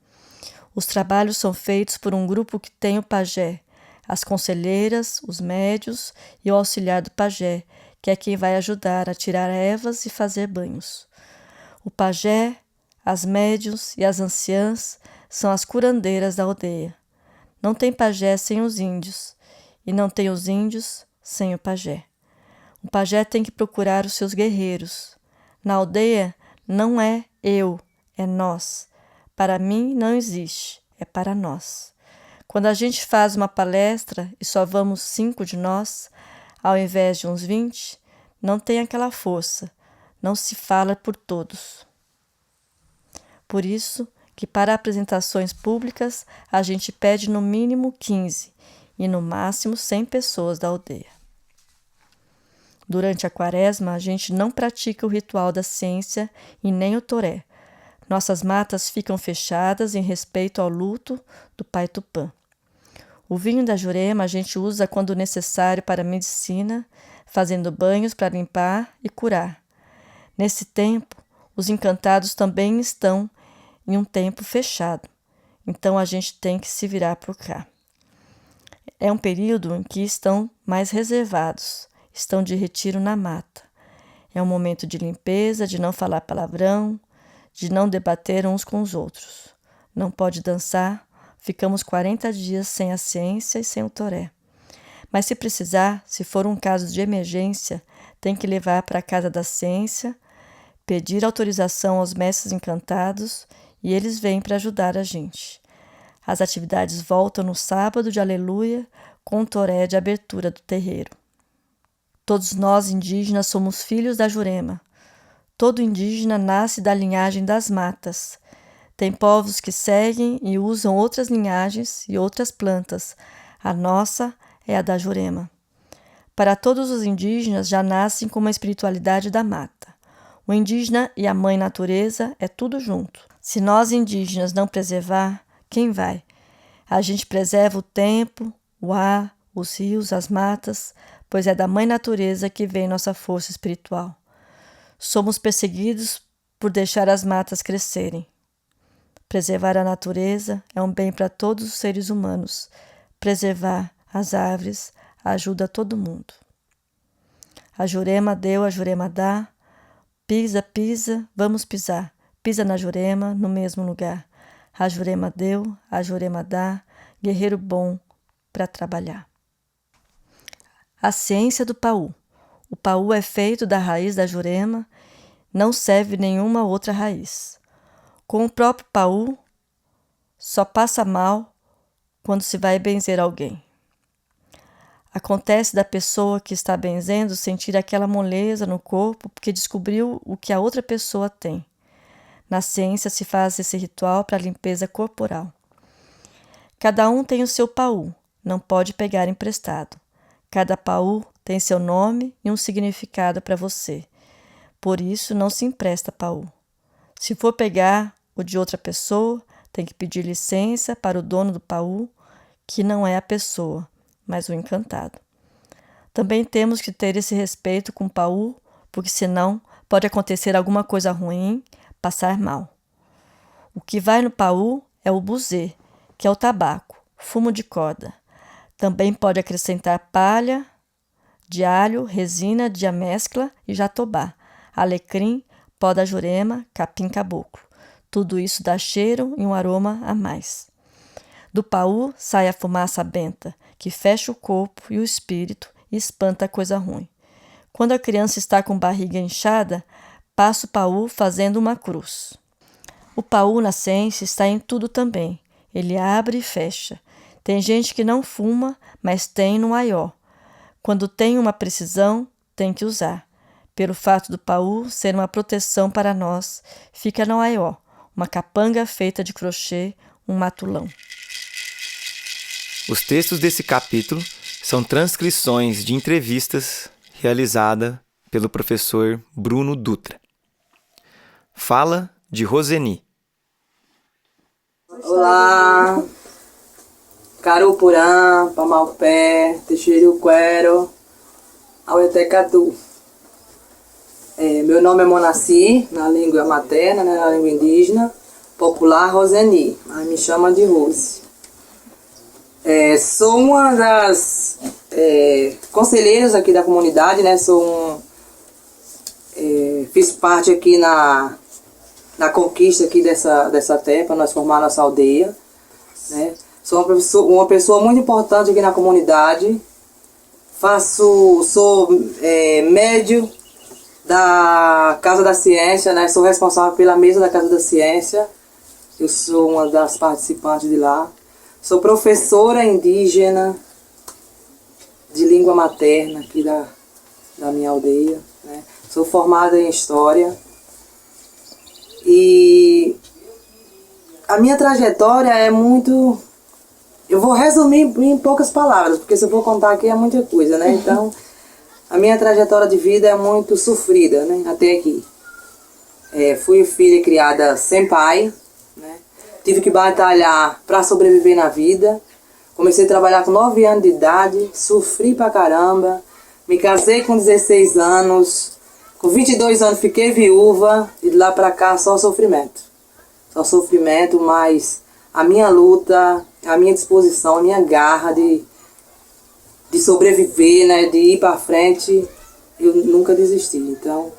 Os trabalhos são feitos por um grupo que tem o pajé, as conselheiras, os médios e o auxiliar do pajé, que é quem vai ajudar a tirar ervas e fazer banhos. O pajé, as médios e as anciãs são as curandeiras da aldeia. Não tem pajé sem os índios, e não tem os índios sem o pajé. O pajé tem que procurar os seus guerreiros. Na aldeia não é eu, é nós. Para mim não existe, é para nós. Quando a gente faz uma palestra e só vamos 5 de nós, ao invés de uns 20, não tem aquela força, não se fala por todos. Por isso que para apresentações públicas a gente pede no mínimo 15 e no máximo 100 pessoas da aldeia. Durante a quaresma a gente não pratica o ritual da ciência e nem o toré. Nossas matas ficam fechadas em respeito ao luto do Pai Tupã. O vinho da jurema a gente usa quando necessário para a medicina, fazendo banhos para limpar e curar. Nesse tempo, os encantados também estão em um tempo fechado, então a gente tem que se virar por cá. É um período em que estão mais reservados, estão de retiro na mata. É um momento de limpeza, de não falar palavrão, de não debater uns com os outros. Não pode dançar, ficamos 40 dias sem a ciência e sem o toré. Mas se precisar, se for um caso de emergência, tem que levar para a casa da ciência, pedir autorização aos mestres encantados e eles vêm para ajudar a gente. As atividades voltam no sábado de Aleluia com o toré de abertura do terreiro. Todos nós indígenas somos filhos da Jurema. Todo indígena nasce da linhagem das matas. Tem povos que seguem e usam outras linhagens e outras plantas. A nossa é a da Jurema. Para todos os indígenas já nascem com uma espiritualidade da mata. O indígena e a mãe natureza é tudo junto. Se nós indígenas não preservar, quem vai? A gente preserva o tempo, o ar, os rios, as matas, pois é da mãe natureza que vem nossa força espiritual. Somos perseguidos por deixar as matas crescerem. Preservar a natureza é um bem para todos os seres humanos. Preservar as árvores ajuda todo mundo. A Jurema deu, a Jurema dá. Pisa, pisa, vamos pisar. Pisa na Jurema, no mesmo lugar. A Jurema deu, a Jurema dá. Guerreiro bom para trabalhar. A ciência do paú. O paú é feito da raiz da Jurema, não serve nenhuma outra raiz. Com o próprio paú, só passa mal quando se vai benzer alguém. Acontece da pessoa que está benzendo sentir aquela moleza no corpo porque descobriu o que a outra pessoa tem. Na ciência se faz esse ritual para limpeza corporal. Cada um tem o seu paú, não pode pegar emprestado. Cada paú tem seu nome e um significado para você. Por isso não se empresta paú. Se for pegar o de outra pessoa, tem que pedir licença para o dono do paú, que não é a pessoa, mas o encantado. Também temos que ter esse respeito com o paú, porque senão pode acontecer alguma coisa ruim, passar mal. O que vai no paú é o buzê, que é o tabaco, fumo de corda. Também pode acrescentar palha de alho, resina de amescla e jatobá, alecrim, pó da Jurema, capim caboclo. Tudo isso dá cheiro e um aroma a mais. Do paú sai a fumaça benta, que fecha o corpo e o espírito e espanta a coisa ruim. Quando a criança está com barriga inchada, passa o paú fazendo uma cruz. O paú na ciência está em tudo também. Ele abre e fecha. Tem gente que não fuma, mas tem no aió. Quando tem uma precisão, tem que usar. Pelo fato do paú ser uma proteção para nós, fica no aió, uma capanga feita de crochê, um matulão. Os textos desse capítulo são transcrições de entrevistas realizadas pelo professor Bruno Dutra. Fala de Roseni. Olá, Carupurã, Pamaupé, Texeriuquero, Auetecatu. Meu nome é Monaci, na língua materna, né, na língua indígena, popular Roseni, mas me chama de Rose. Sou uma das conselheiras aqui da comunidade, né, fiz parte aqui na conquista aqui dessa terra, para nós formar nossa aldeia, né. Sou uma pessoa muito importante aqui na comunidade. Sou médio da Casa da Ciência, né? Sou responsável pela mesa da Casa da Ciência. Eu sou uma das participantes de lá. Sou professora indígena de língua materna aqui da minha aldeia, né? Sou formada em História. E a minha trajetória é muito... Eu vou resumir em poucas palavras, porque se eu for contar aqui é muita coisa, né? Então, a minha trajetória de vida é muito sofrida, né? Até aqui. Fui filha criada sem pai, né? Tive que batalhar para sobreviver na vida. Comecei a trabalhar com 9 anos de idade, sofri pra caramba. Me casei com 16 anos, com 22 anos fiquei viúva e de lá pra cá só sofrimento. Só sofrimento, mas a minha luta, a minha disposição, a minha garra de sobreviver, né, de ir pra frente, eu nunca desisti. Então,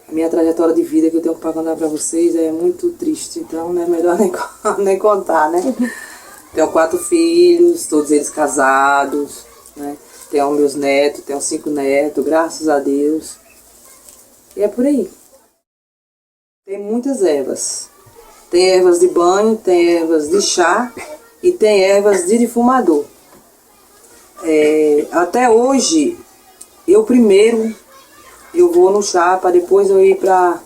a minha trajetória de vida que eu tenho para contar para vocês é muito triste, então não é melhor nem contar, né? Tenho 4 filhos, todos eles casados, né? Tenho meus netos, tenho 5 netos, graças a Deus. E é por aí. Tem muitas ervas. Tem ervas de banho, tem ervas de chá e tem ervas de defumador. Até hoje, eu vou no chá para depois eu ir para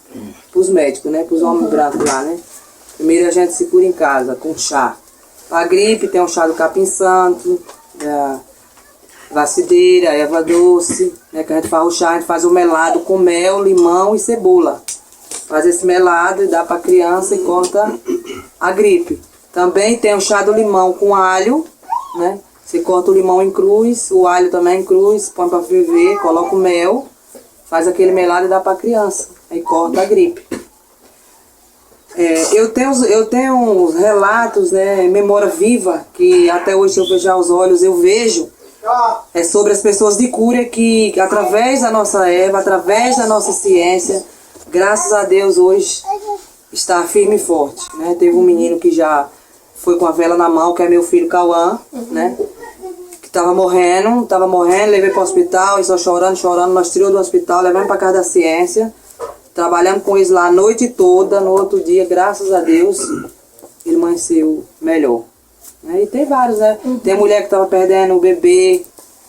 os médicos, né? Para os homens brancos lá, né? Primeiro a gente se cura em casa com chá. Para gripe tem um chá do capim-santo, da vacideira, erva doce, né? Que a gente faz o chá, a gente faz o melado com mel, limão e cebola. Faz esse melado e dá para a criança e corta a gripe. Também tem o chá do limão com alho, né? Você corta o limão em cruz, o alho também em cruz, põe para ferver, coloca o mel, faz aquele melado e dá para a criança. Aí corta a gripe. Eu tenho uns relatos, né, memória viva, que até hoje se eu fechar os olhos eu vejo, sobre as pessoas de cura que através da nossa erva, através da nossa ciência, graças a Deus hoje está firme e forte, né? Teve um menino que já foi com a vela na mão, que é meu filho Cauã, né? Que estava morrendo, levei para o hospital, e só chorando, nós tiramos do hospital, levamos para casa da ciência, trabalhamos com eles lá a noite toda, no outro dia, graças a Deus, ele amanheceu melhor. Né? E tem vários, né? Tem mulher que estava perdendo o bebê,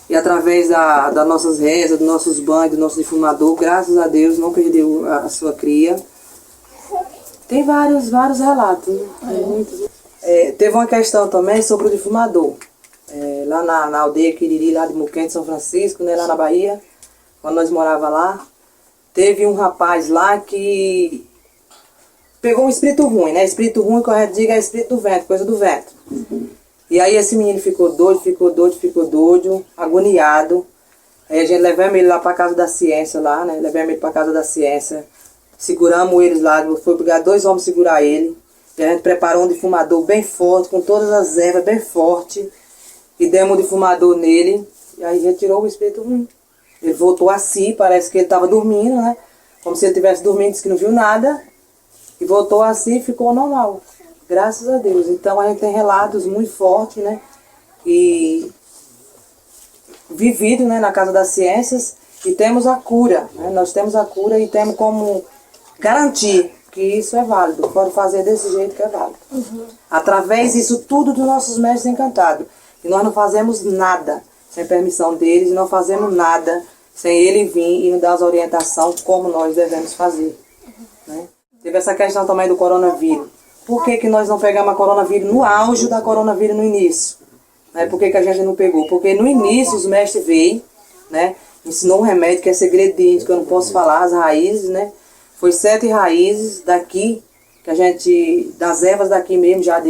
e através das nossas rezas, dos nossos banhos, do nosso defumador, graças a Deus, não perdeu a sua cria. Tem vários relatos, né? Teve uma questão também sobre o defumador. Lá na aldeia Quiriri, lá de Muquém, de São Francisco, né, lá na Bahia, quando nós morávamos lá, teve um rapaz lá que pegou um espírito ruim, né? Espírito ruim, que a gente diga, é espírito do vento, coisa do vento. E aí esse menino ficou doido, agoniado. Aí a gente levamos ele lá para casa da ciência lá, né? Levamos ele para casa da ciência, seguramos eles lá, foi obrigado 2 homens segurar ele. E a gente preparou um defumador bem forte, com todas as ervas bem forte, e demos um defumador nele, e aí retirou o espírito ruim. Ele voltou a si, parece que ele estava dormindo, né? Como se ele estivesse dormindo, disse que não viu nada, e voltou a si e ficou normal. Graças a Deus. Então a gente tem relatos muito fortes, né? E vivido, né, na Casa das Ciências, e temos a cura, né? Nós temos a cura e temos como garantir que isso é válido, pode fazer desse jeito que é válido. Através disso tudo dos nossos mestres encantados. E nós não fazemos nada sem permissão deles, e não fazemos nada sem ele vir e nos dar as orientações como nós devemos fazer. Né? Teve essa questão também do coronavírus. Por que nós não pegamos a coronavírus no auge da coronavírus no início? Né? Por que a gente não pegou? Porque no início os mestres veio, né? Ensinou um remédio que é segredinho, que eu não posso falar, as raízes, né? Foi 7 raízes daqui, que a gente, das ervas daqui mesmo, já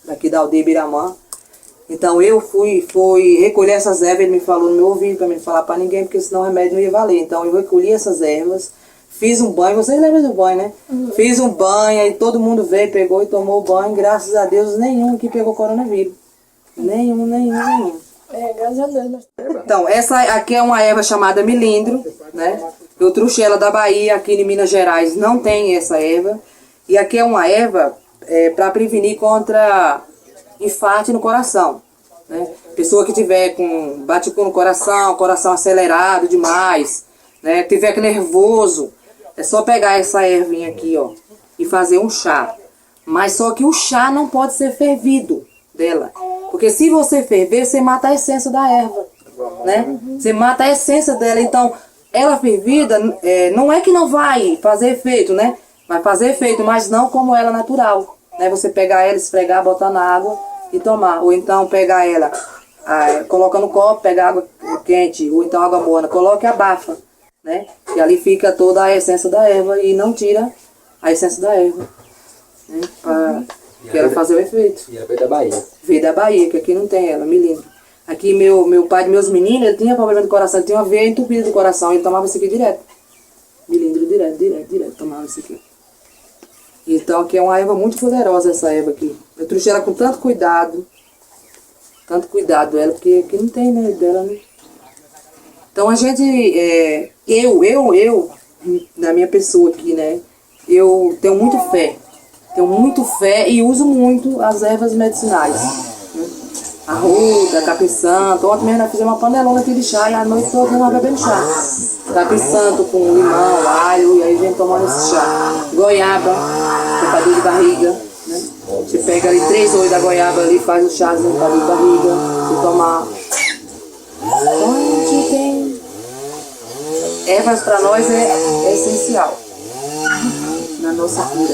daqui da aldeia Biramã. Então eu fui recolher essas ervas, ele me falou no meu ouvido, para mim não falar para ninguém, porque senão o remédio não ia valer. Então eu recolhi essas ervas, fiz um banho, vocês lembram do banho, né? Fiz um banho, aí todo mundo veio, pegou e tomou o banho, graças a Deus nenhum aqui pegou coronavírus. Nenhum. Graças a Deus. Então, essa aqui é uma erva chamada milindro, né? Eu trouxe ela da Bahia, aqui em Minas Gerais não tem essa erva. E aqui é uma erva para prevenir contra infarto no coração. Né? Pessoa que tiver com bate-com no coração acelerado demais, né? Tiver nervoso, é só pegar essa ervinha aqui, ó, e fazer um chá. Mas só que o chá não pode ser fervido dela. Porque se você ferver, você mata a essência da erva, né? Você mata a essência dela. Então, ela fervida, não é que não vai fazer efeito, né? Vai fazer efeito, mas não como ela natural. Né? Você pegar ela, esfregar, botar na água e tomar. Ou então pegar ela, coloca no copo, pega água quente, ou então água morna, coloca e abafa. Né? E ali fica toda a essência da erva e não tira a essência da erva. Né? Para ela fazer o efeito. E ela veio da Bahia. Veio da Bahia, que aqui não tem ela, milindro. Aqui meu pai de meus meninos, ele tinha problema de coração, ele tinha uma veia entupida do coração, ele tomava isso aqui direto. Milindre direto, tomava isso aqui. Então aqui é uma erva muito poderosa essa erva aqui. Eu trouxe ela com tanto cuidado ela, porque aqui não tem, né, dela, né. Então a gente, na minha pessoa aqui, né, eu tenho muito fé e uso muito as ervas medicinais, né? Arruda, capim-santo. Ontem mesmo nós fizemos uma panelona aqui de chá e à noite toda nós bebendo chá. Capim-santo com limão, alho, e aí a gente tomando esse chá. Goiaba, que é pra dor de barriga, né? Você pega ali 3 olhos da goiaba ali, faz o chazinho pra dor de barriga, você tomar. Então a gente tem... Ervas pra nós é essencial na nossa cura.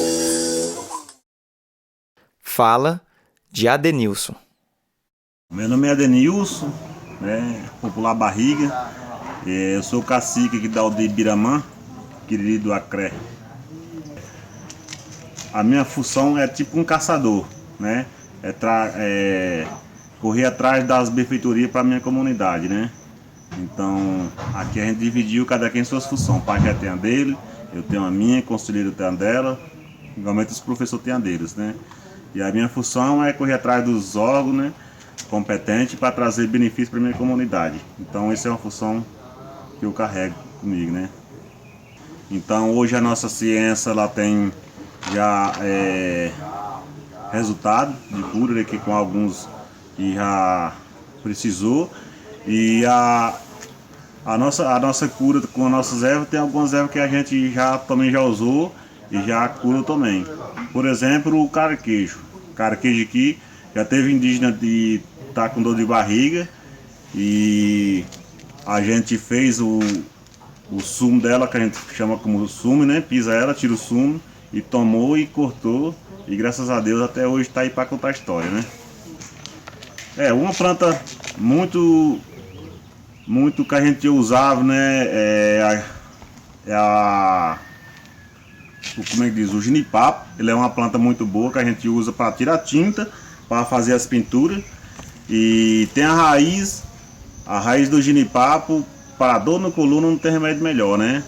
Fala de Adenilson. Meu nome é Adenilson, né, popular Barriga. Eu sou cacique aqui da aldeia Ibiramã, querido Acré. A minha função é tipo um caçador, né? Correr atrás das benfeitorias para a minha comunidade, né? Então, aqui a gente dividiu cada quem suas funções. O pai já tem a dele, eu tenho a minha, o conselheiro tem a dela, igualmente os professores têm a deles, né? E a minha função é correr atrás dos órgãos, né, competentes para trazer benefícios para a minha comunidade. Então, essa é uma função que eu carrego comigo, né? Então, hoje a nossa ciência ela tem já resultado de cura aqui com alguns que já precisou. E a nossa cura com as nossas ervas, tem algumas ervas que a gente também já usou e já cura também. Por exemplo, o carquejo. O carquejo aqui já teve indígena de estar com dor de barriga e a gente fez o sumo dela, que a gente chama como sumo, né? Pisa ela, tira o sumo e tomou e cortou. E graças a Deus até hoje está aí para contar a história, né? É uma planta muito que a gente usava, né? Como é que diz? O genipapo. Ele é uma planta muito boa que a gente usa para tirar tinta, para fazer as pinturas. E tem a raiz do genipapo. Para dor no coluna não tem remédio melhor, né?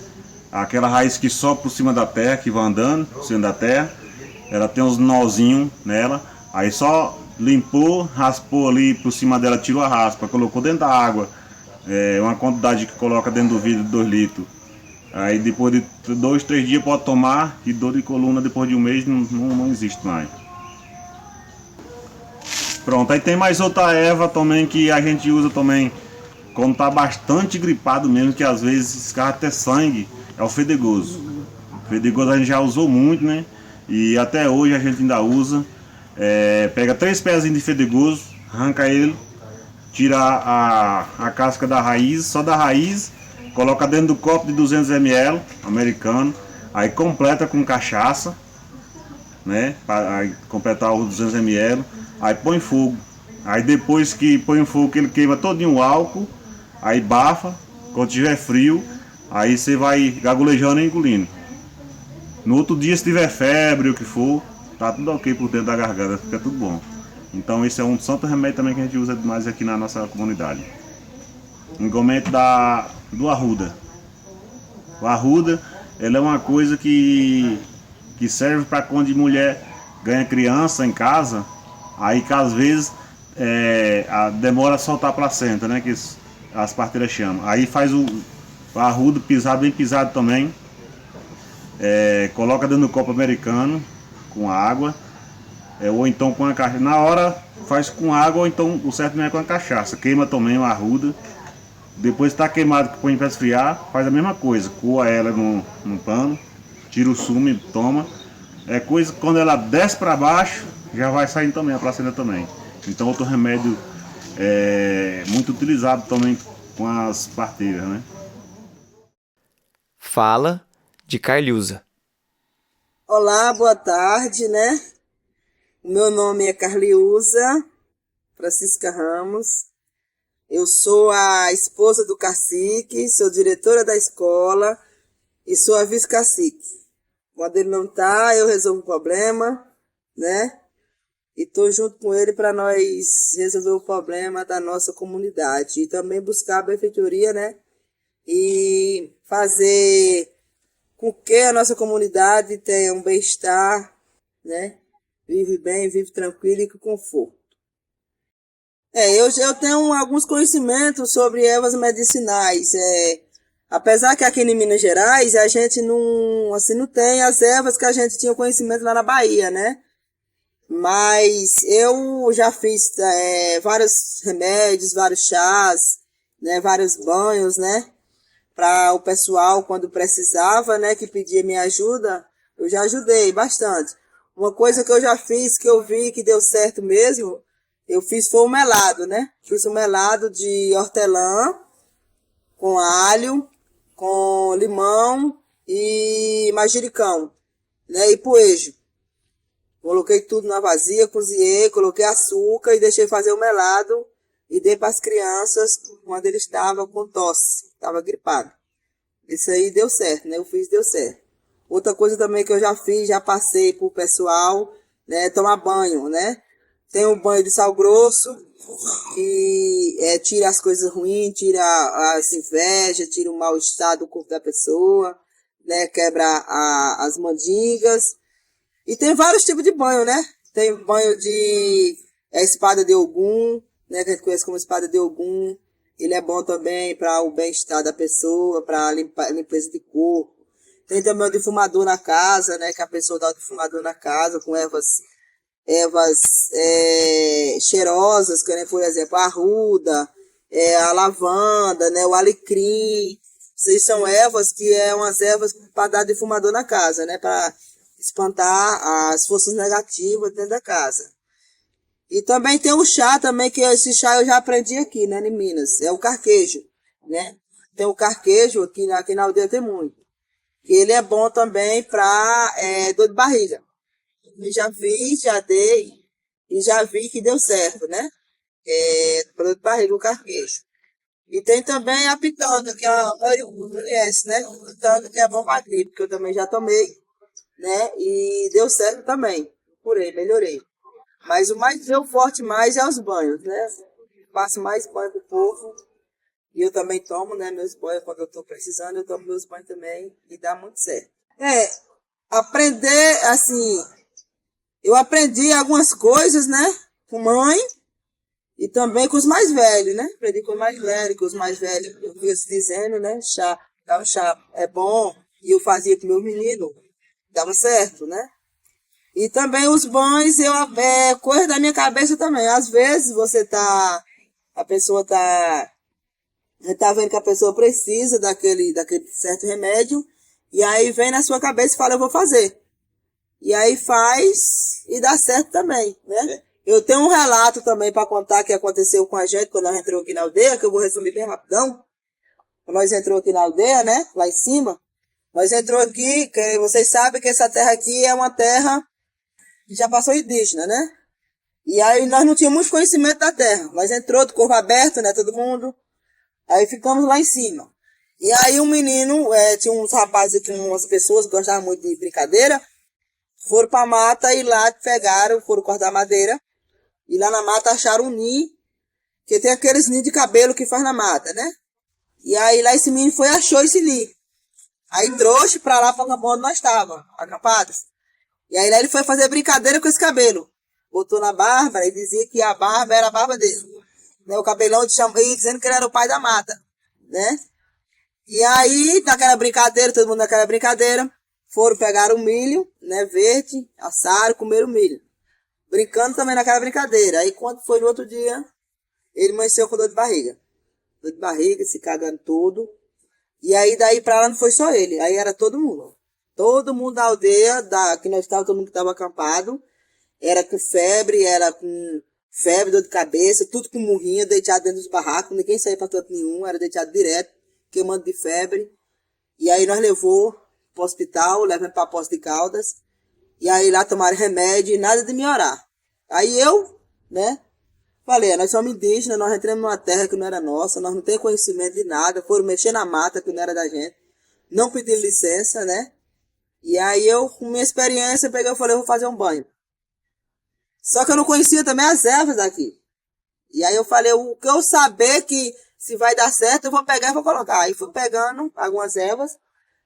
Aquela raiz que sobe por cima da terra, que vai andando por cima da terra. Ela tem uns nozinhos nela. Aí só limpou, raspou ali por cima dela, tirou a raspa, colocou dentro da água. Uma quantidade que coloca dentro do vidro de 2 litros. Aí depois de 2, 3 dias pode tomar, e dor de coluna depois de um mês não existe mais. Pronto, aí tem mais outra erva também que a gente usa também quando tá bastante gripado mesmo, que às vezes escarra até sangue, é o fedegoso. O fedegoso a gente já usou muito, né? E até hoje a gente ainda usa. Pega 3 pezinhos de fedegoso, arranca ele, tira a casca da raiz, só da raiz, coloca dentro do copo de 200 ml, americano, aí completa com cachaça, né, para completar os 200 ml, aí põe fogo. Aí depois que põe o fogo, que ele queima todinho o álcool, aí bafa, quando tiver frio, aí você vai gagolejando e engolindo. No outro dia, se tiver febre ou o que for, tá tudo ok por dentro da garganta, fica tudo bom. Então esse é um santo remédio também que a gente usa demais aqui na nossa comunidade. Igualmente do arruda. O arruda, ele é uma coisa que serve para quando a mulher ganha criança em casa, aí que às vezes demora a soltar a placenta, né, que as parteiras chamam. Aí faz o arruda pisado, bem pisado também, coloca dentro do copo americano com água, ou então com a cachaça. Na hora faz com água, ou então o certo não é com a cachaça. Queima também o arruda. Depois está queimado, que põe para esfriar, faz a mesma coisa. Coa ela num pano, tira o sumo e toma. É coisa, quando ela desce para baixo, já vai saindo também, a placenta também. Então outro remédio muito utilizado também com as parteiras, né? Fala de Carliusa. Olá, boa tarde, né? O meu nome é Carliusa Francisca Ramos. Eu sou a esposa do cacique, sou diretora da escola e sou a vice-cacique. Quando ele não está, eu resolvo o problema, né? e estou junto com ele para nós resolver o problema da nossa comunidade e também buscar a benfeitoria, né? E fazer com que a nossa comunidade tenha um bem-estar, né? Vive bem, vive tranquilo e com conforto. Eu tenho alguns conhecimentos sobre ervas medicinais. Apesar que aqui em Minas Gerais a gente não, assim, não tem as ervas que a gente tinha conhecimento lá na Bahia, né? Mas eu já fiz vários remédios, vários chás, né? Vários banhos, né? Para o pessoal quando precisava, né? Que pedia minha ajuda, eu já ajudei bastante. Uma coisa que eu já fiz, que eu vi que deu certo mesmo, eu fiz foi o melado, né? Fiz o melado de hortelã, com alho, com limão e manjericão, né? E poejo. Coloquei tudo na vasilha, cozinhei, coloquei açúcar e deixei fazer o melado e dei para as crianças quando eles estavam com tosse, estavam gripados. Isso aí deu certo, né? Eu fiz, deu certo. Outra coisa também que eu já fiz, já passei pro pessoal, né? Tomar banho, né? Tem um banho de sal grosso, que tira as coisas ruins, tira as invejas, tira o mal-estar do corpo da pessoa, né? Quebra as mandingas. E tem vários tipos de banho, né? Tem banho de espada de Ogum, né? Que a gente conhece como espada de Ogum. Ele é bom também para o bem-estar da pessoa, para limpeza de corpo. Tem também o defumador na casa, né? Que a pessoa dá o defumador na casa com ervas cheirosas, que, né, por exemplo, a arruda, a lavanda, né, o alecrim. Essas são ervas que umas ervas para dar defumador na casa, né, para espantar as forças negativas dentro da casa. E também tem o chá também, que esse chá eu já aprendi aqui, né, em Minas, é o carquejo, né? Tem o carquejo aqui na aldeia tem muito. Que ele é bom também para dor de barriga. Eu já fiz, já dei e já vi que deu certo, né? Para dor de barriga, o carquejo. E tem também a pitanga, que a maioria conhece, né? Pitanga que é bom para gripe, que eu também já tomei, né? E deu certo também. Curei, melhorei. Mas o mais deu forte mais é os banhos, né? Passo mais banho pro povo. E eu também tomo, né? Meus banhos, quando eu estou precisando, eu tomo meus banhos também. E dá muito certo. Aprender, assim, eu aprendi algumas coisas, né? Com mãe e também com os mais velhos, né? Aprendi com os mais velhos, eu fui dizendo, né? O chá é bom. E eu fazia com meu menino, dava certo, né? E também os banhos, coisa da minha cabeça também. Às vezes a pessoa tá vendo que a pessoa precisa daquele certo remédio, e aí vem na sua cabeça e fala, eu vou fazer. E aí faz e dá certo também, né? Eu tenho um relato também para contar que aconteceu com a gente quando nós entramos aqui na aldeia, que eu vou resumir bem rapidão. Quando nós entramos aqui na aldeia, né? Lá em cima. Nós entramos aqui, que vocês sabem que essa terra aqui é uma terra que já passou indígena, né? E aí nós não tínhamos muito conhecimento da terra. Nós entrou de corpo aberto, né? Todo mundo. Aí ficamos lá em cima. E aí um menino, tinha uns rapazes, tinha umas pessoas que gostavam muito de brincadeira, foram pra mata e lá foram cortar madeira, e lá na mata acharam um ninho, que tem aqueles ninhos de cabelo que faz na mata, né? E aí lá esse menino achou esse ninho. Aí trouxe pra lá pra onde nós estávamos, acampados. E aí lá ele foi fazer brincadeira com esse cabelo. Botou na barba e dizia que a barba era a barba dele. Né? O cabelão dizendo que ele era o pai da mata, né? E aí, naquela brincadeira, todo mundo naquela brincadeira, foram pegar o milho, né, verde, assaram, comeram o milho. Brincando também naquela brincadeira. Aí quando foi no outro dia, ele amanheceu com dor de barriga. Dor de barriga, se cagando todo. E aí daí pra lá não foi só ele, aí era todo mundo. Todo mundo da aldeia, que nós estávamos, todo mundo que estava acampado, era com febre, dor de cabeça, tudo com murrinha, deitado dentro dos barracos, ninguém saía para canto nenhum, era deitado direto, queimando de febre. E aí nós levou para o hospital, levamos para a Poços de Caldas, e aí lá tomaram remédio e nada de melhorar. Aí eu, né, falei, nós somos indígenas, nós entramos numa terra que não era nossa, nós não temos conhecimento de nada, foram mexer na mata que não era da gente, não pediram licença, né? E aí eu, com minha experiência, peguei e falei, eu vou fazer um banho. Só que eu não conhecia também as ervas daqui. E aí eu falei, o que eu saber que se vai dar certo, eu vou pegar e vou colocar. Aí fui pegando algumas ervas,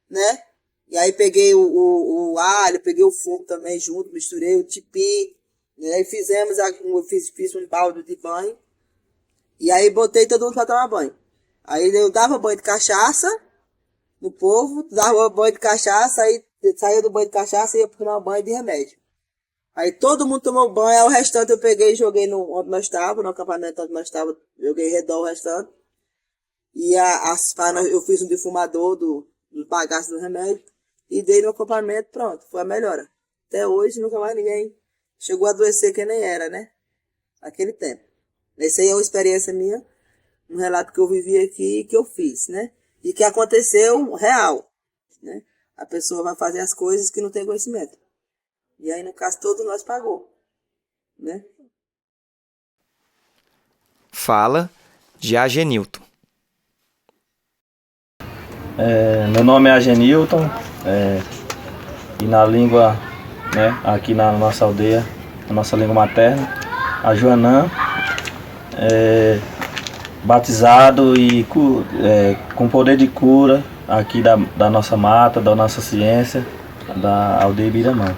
né? E aí peguei o alho, peguei o fumo também junto, misturei o tipi, né? E fiz um balde de banho. E aí botei todo mundo pra tomar banho. Aí eu dava banho de cachaça no povo, dava banho de cachaça, aí saía do banho de cachaça e ia tomar banho de remédio. Aí todo mundo tomou banho, aí o restante eu peguei e joguei onde nós estávamos, no acampamento onde nós estávamos, joguei redor o restante. E as panas eu fiz um defumador do bagaço do remédio e dei no acampamento, pronto, foi a melhora. Até hoje nunca mais ninguém chegou a adoecer que nem era, né? Naquele tempo. Essa aí é uma experiência minha, um relato que eu vivi aqui e que eu fiz, né? E que aconteceu real, né? A pessoa vai fazer as coisas que não tem conhecimento. E aí, no caso, todos nós pagou, né? Fala de Agenilton. Meu nome é Agenilton, e na língua, né, aqui na nossa aldeia, na nossa língua materna, a Joanã, batizado e com poder de cura aqui da nossa mata, da nossa ciência, da aldeia Ibiramã.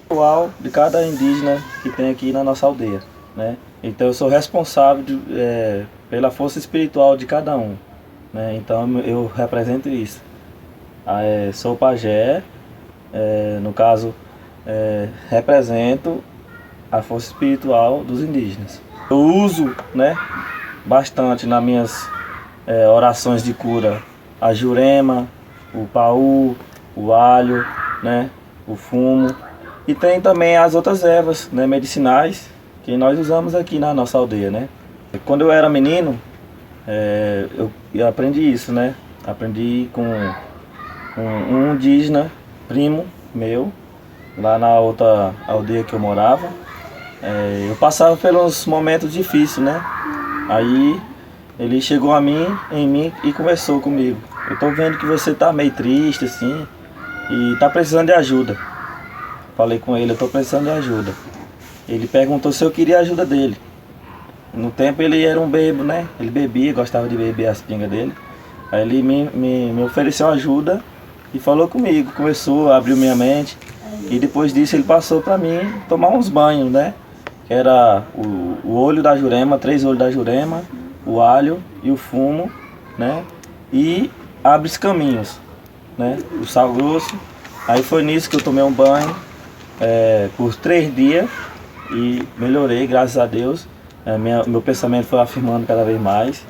Ritual de cada indígena que tem aqui na nossa aldeia, né? Então eu sou responsável pela força espiritual de cada um, né? Então eu represento isso. Sou pajé, no caso, represento a força espiritual dos indígenas. Eu uso, né, bastante nas minhas orações de cura a jurema, o paú, o alho, né, o fumo. E tem também as outras ervas, né, medicinais que nós usamos aqui na nossa aldeia, né. Quando eu era menino, eu aprendi isso, né. Aprendi com um indígena, primo meu, lá na outra aldeia que eu morava. Eu passava pelos momentos difíceis, né. Aí ele chegou em mim e conversou comigo. Eu tô vendo que você tá meio triste assim e tá precisando de ajuda. Falei com ele, eu tô precisando de ajuda. Ele perguntou se eu queria a ajuda dele. No tempo ele era um bêbado, né? Ele bebia, gostava de beber as pingas dele. Aí ele me ofereceu ajuda e falou comigo, começou, abriu minha mente. E depois disso ele passou para mim tomar uns banhos, né? Que era o olho da jurema, 3 olhos da jurema, o alho e o fumo, né? E abre os caminhos, né? O sal grosso. Aí foi nisso que eu tomei um banho por 3 dias e melhorei, graças a Deus. Meu pensamento foi afirmando cada vez mais.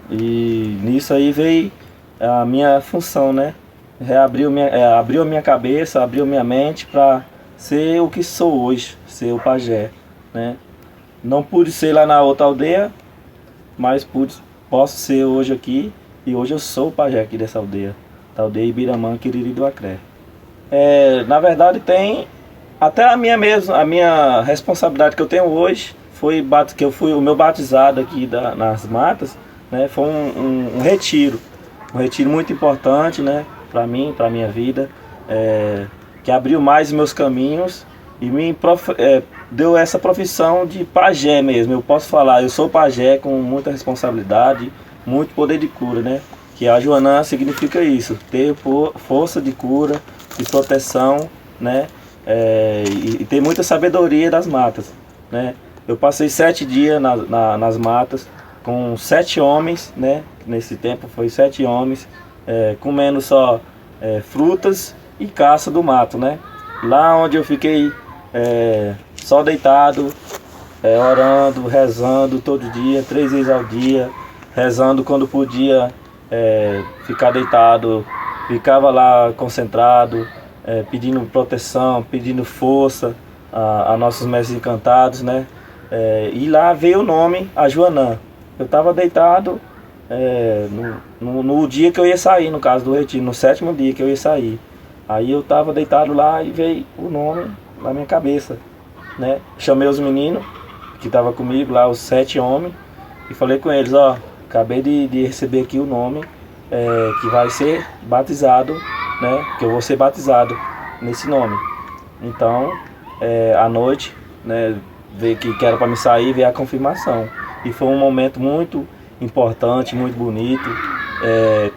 E nisso aí veio a minha função, né? Abriu a minha cabeça, abriu minha mente para ser o que sou hoje, ser o pajé, né? Não pude ser lá na outra aldeia, mas posso ser hoje aqui, e hoje eu sou o pajé aqui dessa aldeia, da aldeia Ibiramã, Quiriri do Acré. Na verdade tem até a minha responsabilidade que eu tenho hoje, que eu fui o meu batizado aqui nas matas, né? Foi um retiro muito importante, né? Para mim, para minha vida, que abriu mais meus caminhos e deu essa profissão de pajé mesmo. Eu posso falar, eu sou pajé com muita responsabilidade, muito poder de cura, né? Que a Joanã significa isso, ter força de cura, de proteção, né? E ter muita sabedoria das matas, né? Eu passei 7 dias nas matas com 7 homens, né? Nesse tempo foi 7 homens, comendo só frutas e caça do mato, né? Lá onde eu fiquei só deitado, orando, rezando todo dia, 3 vezes ao dia, rezando quando podia ficar deitado, ficava lá concentrado, pedindo proteção, pedindo força a nossos mestres encantados, né? E lá veio o nome, a Joanã. Eu estava deitado no dia que eu ia sair, no caso do retiro, no 7º dia que eu ia sair. Aí eu estava deitado lá e veio o nome na minha cabeça, né? Chamei os meninos que estavam comigo lá, os 7 homens, e falei com eles, ó, acabei de receber aqui o nome, que vai ser batizado, né? Que eu vou ser batizado nesse nome. Então, à noite, né, ver que era para me sair, ver a confirmação. E foi um momento muito importante, muito bonito.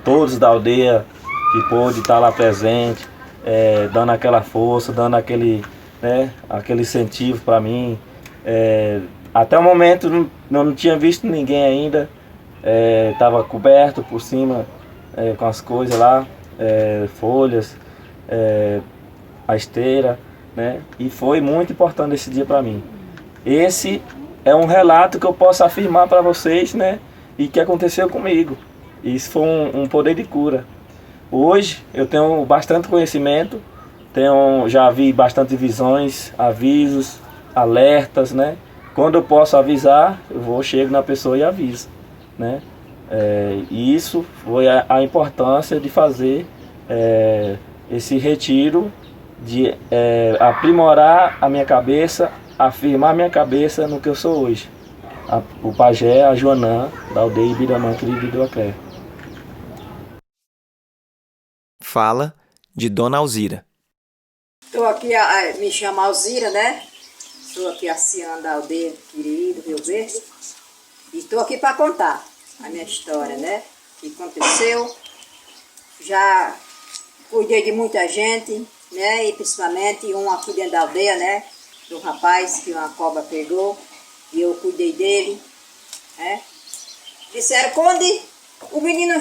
Todos da aldeia que pôde estar lá presente, dando aquela força, dando aquele incentivo para mim. Até o momento não tinha visto ninguém ainda, estava coberto por cima com as coisas lá, folhas, a esteira, né? E foi muito importante esse dia para mim. Esse é um relato que eu posso afirmar para vocês, né? E que aconteceu comigo. Isso foi um poder de cura. Hoje eu tenho bastante conhecimento, já vi bastante visões, avisos, alertas, né? Quando eu posso avisar, chego na pessoa e aviso, né? E isso foi a importância de fazer esse retiro, de aprimorar a minha cabeça, afirmar a minha cabeça no que eu sou hoje. O pajé, a Joanã, da aldeia Ibiramã, querido do Acré. Fala de Dona Alzira. Estou aqui, me chamo Alzira, né? Estou aqui anciã da aldeia Querido, Rio Verde. E estou aqui para contar a minha história, né? O que aconteceu. Já cuidei de muita gente, né? E principalmente um aqui dentro da aldeia, né? Do rapaz que uma cobra pegou. E eu cuidei dele, né? Disseram, quando o menino,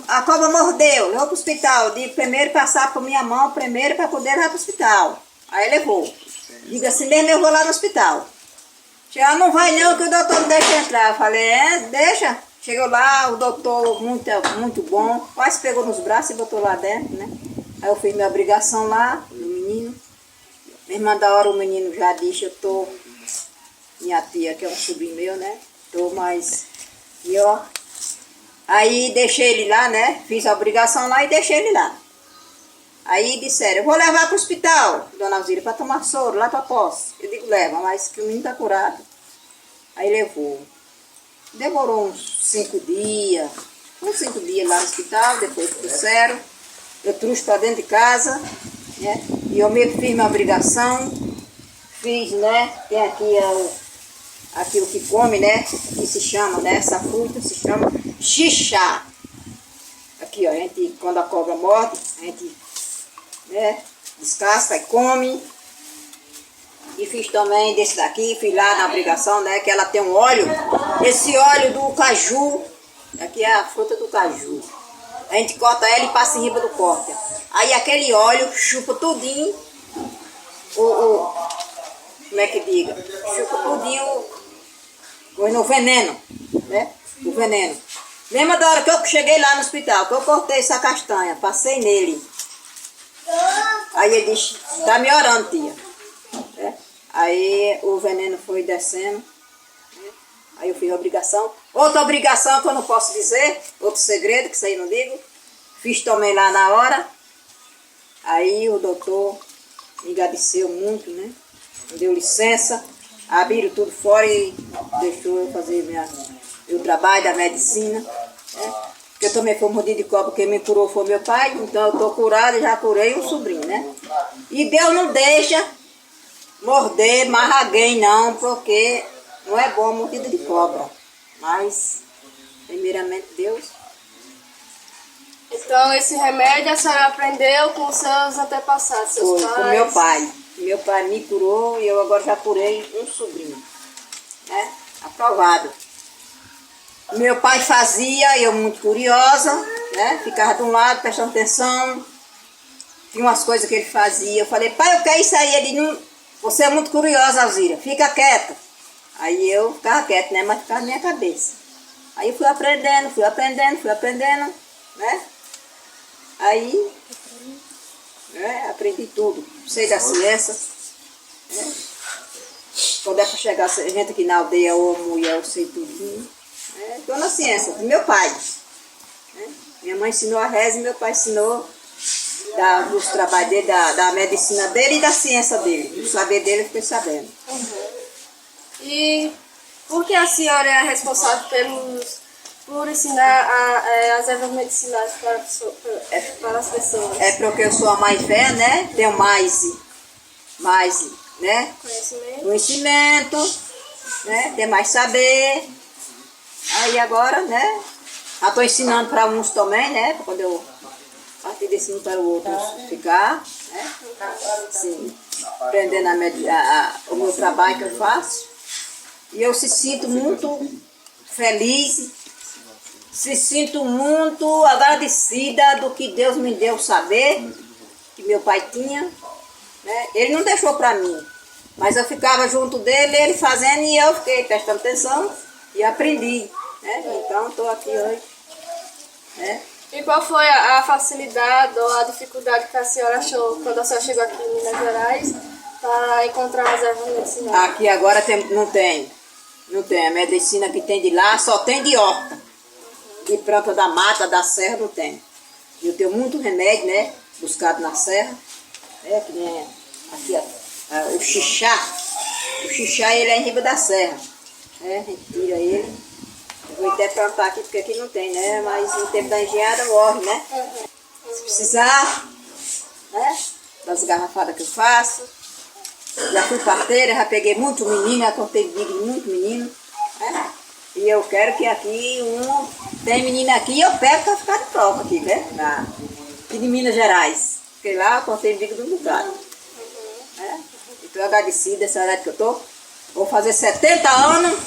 a cobra mordeu, levou para o hospital. Digo, primeiro passar por minha mão, primeiro para poder levar para o hospital. Aí levou. Digo assim mesmo, eu vou lá no hospital. Chegou, não vai não, que o doutor não deixa entrar. Eu falei, deixa. Chegou lá, o doutor muito bom, quase pegou nos braços e botou lá dentro, né? Aí eu fiz minha obrigação lá, do menino. Mesma da hora o menino já disse, eu tô, minha tia, que é um sobrinho meu, né? Tô mais, e ó. Aí deixei ele lá, né? Fiz a obrigação lá e deixei ele lá. Aí disseram, eu vou levar para o hospital, dona Alzira, para tomar soro, lá para Poços. Eu digo, leva, mas que o menino tá curado. Aí levou. Demorou uns 5 dias. Uns 5 dias lá no hospital, depois trouxeram. Eu trouxe para dentro de casa, né? E eu me fiz minha obrigação. Fiz, né? Tem aquilo que come, né? Que se chama, né? Essa fruta se chama xixá. Aqui, ó, a gente, quando a cobra morde, a gente, né, descasca e come. E fiz também desse daqui, fiz lá na obrigação, né, que ela tem um óleo. Esse óleo do caju, aqui é a fruta do caju. A gente corta ela e passa em riba do corte. Aí aquele óleo chupa tudinho, como é que diga? Chupa tudinho no veneno, né? O veneno. Lembra da hora que eu cheguei lá no hospital, que eu cortei essa castanha, passei nele. Aí ele disse, tá melhorando, tia. Aí o veneno foi descendo. Né? Aí eu fiz a obrigação. Outra obrigação que eu não posso dizer, outro segredo, que isso aí não digo. Fiz também lá na hora. Aí o doutor me agradeceu muito, né? Me deu licença, abriram tudo fora e deixou eu fazer meu trabalho da medicina. Né? Porque eu também fui mordido de cobra, quem me curou foi meu pai, então eu estou curada e já curei um sobrinho, né? E Deus não deixa morder mais alguém não, porque não é bom a mordida de cobra. Mas, primeiramente, Deus. Então, esse remédio a senhora aprendeu com seus antepassados, seus pais? Com meu pai. Meu pai me curou e eu agora já curei um sobrinho. Né? Aprovado. Meu pai fazia, eu muito curiosa, né? Ficava de um lado, prestando atenção. Tinha umas coisas que ele fazia. Eu falei, pai, eu quero isso aí. Ele não... Você é muito curiosa, Alzira, fica quieta. Aí eu ficava quieta, né? Mas ficava na minha cabeça. Aí eu fui aprendendo, né? Aí, né? Aprendi tudo. Sei da ciência. Né? Quando é para chegar gente aqui na aldeia ou mulher, eu sei tudinho. Estou na ciência, do meu pai. Né? Minha mãe ensinou a reza e meu pai ensinou dos trabalhos dele, da medicina dele e da ciência dele. Do saber dele eu fiquei sabendo. E por que a senhora é responsável por ensinar as ervas medicinais para as pessoas? É porque eu sou a mais velha, né? Tenho mais né? Conhecimento. Né? Ter mais saber. Aí agora, né? Já estou ensinando para uns também, né? Quando eu partir desse um para o outro ficar, né? Assim, aprendendo o meu trabalho que eu faço. E eu se sinto muito feliz, se sinto muito agradecida do que Deus me deu saber, que meu pai tinha. Né? Ele não deixou para mim, mas eu ficava junto dele, ele fazendo, e eu fiquei prestando atenção e aprendi. Né? Então estou aqui hoje. Né? E qual foi a facilidade ou a dificuldade que a senhora achou quando a senhora chegou aqui em Minas Gerais para encontrar as ervas medicinais? Aqui agora não tem. Não tem. A medicina que tem de lá só tem de horta. De planta da mata, da serra, não tem. Eu tenho muito remédio, né? Buscado na serra. Que nem aqui, ó, o xixá. O xixá, ele é em riba da serra. A gente tira ele. Eu vou até plantar aqui, porque aqui não tem, né? Mas no tempo da engenhada morre, né? Se precisar, né? Das garrafadas que eu faço. Já fui parteira, já peguei muito menino, já cortei bico de muito menino. Né? E eu quero que aqui tem menino aqui, eu pego para ficar de prova aqui, né? Aqui de Minas Gerais. Porque lá eu cortei bico de um bocado. Né? Estou agradecida dessa idade que eu estou. Vou fazer 70 anos,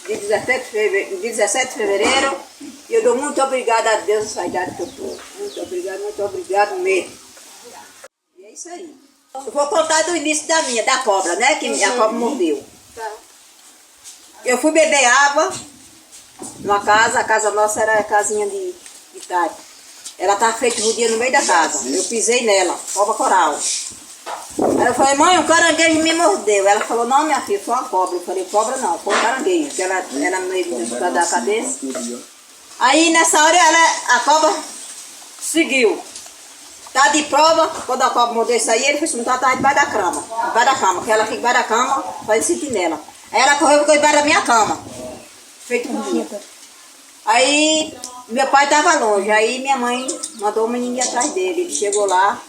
de 17 de fevereiro. E eu dou muito obrigada a Deus essa idade que eu estou. Muito obrigado mesmo. E é isso aí. Eu vou contar do início da cobra, né? Que a cobra mordeu. Tá. Eu fui beber água numa casa, a casa nossa era a casinha de tarde. Ela estava feita judia no meio da casa. Eu pisei nela, cobra coral. Aí eu falei, mãe, um caranguejo me mordeu. Ela falou, não, minha filha, foi uma cobra. Eu falei, cobra não, foi um caranguejo, que ela era no meio da cabeça. Aí nessa hora a cobra seguiu. Tá de prova, quando a cobra mordeu isso aí, ele foi se montar debaixo da cama. Debaixo da cama, porque ela fica debaixo da cama, faz sentinela. Aí ela correu e ficou debaixo da minha cama. Feito um dia. Aí meu pai estava longe, aí minha mãe mandou o menino ir atrás dele. Ele chegou lá,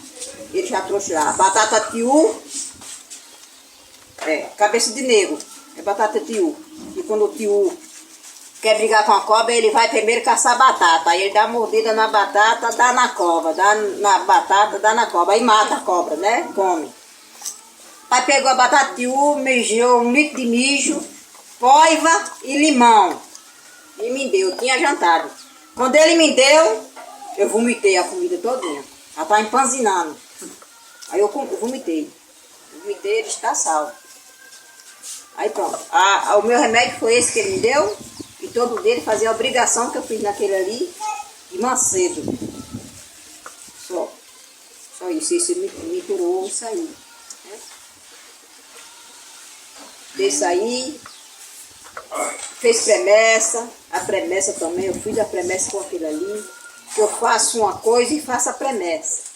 ele já trouxe lá batata tiu, cabeça de negro, é batata tiu. E quando o tiu quer brigar com a cobra, ele vai primeiro caçar batata. Aí ele dá mordida na batata, dá na cobra, dá na batata, dá na cobra. Aí mata a cobra, né? Come. Aí pegou a batata tiu, mijou 1 litro de mijo, paiva e limão. E me deu, eu tinha jantado. Quando ele me deu, eu vomitei a comida todinha. Ela estava empanzinando. Aí eu vomitei. Vomitei, ele está salvo. Aí pronto. O meu remédio foi esse que ele me deu. E todo dele fazia a obrigação que eu fiz naquele ali, de Macedo. Só isso. Isso me curou isso aí. Né? Desse aí, fez promessa. A promessa também, eu fiz a promessa com aquilo ali. Que eu faço uma coisa e faço a promessa.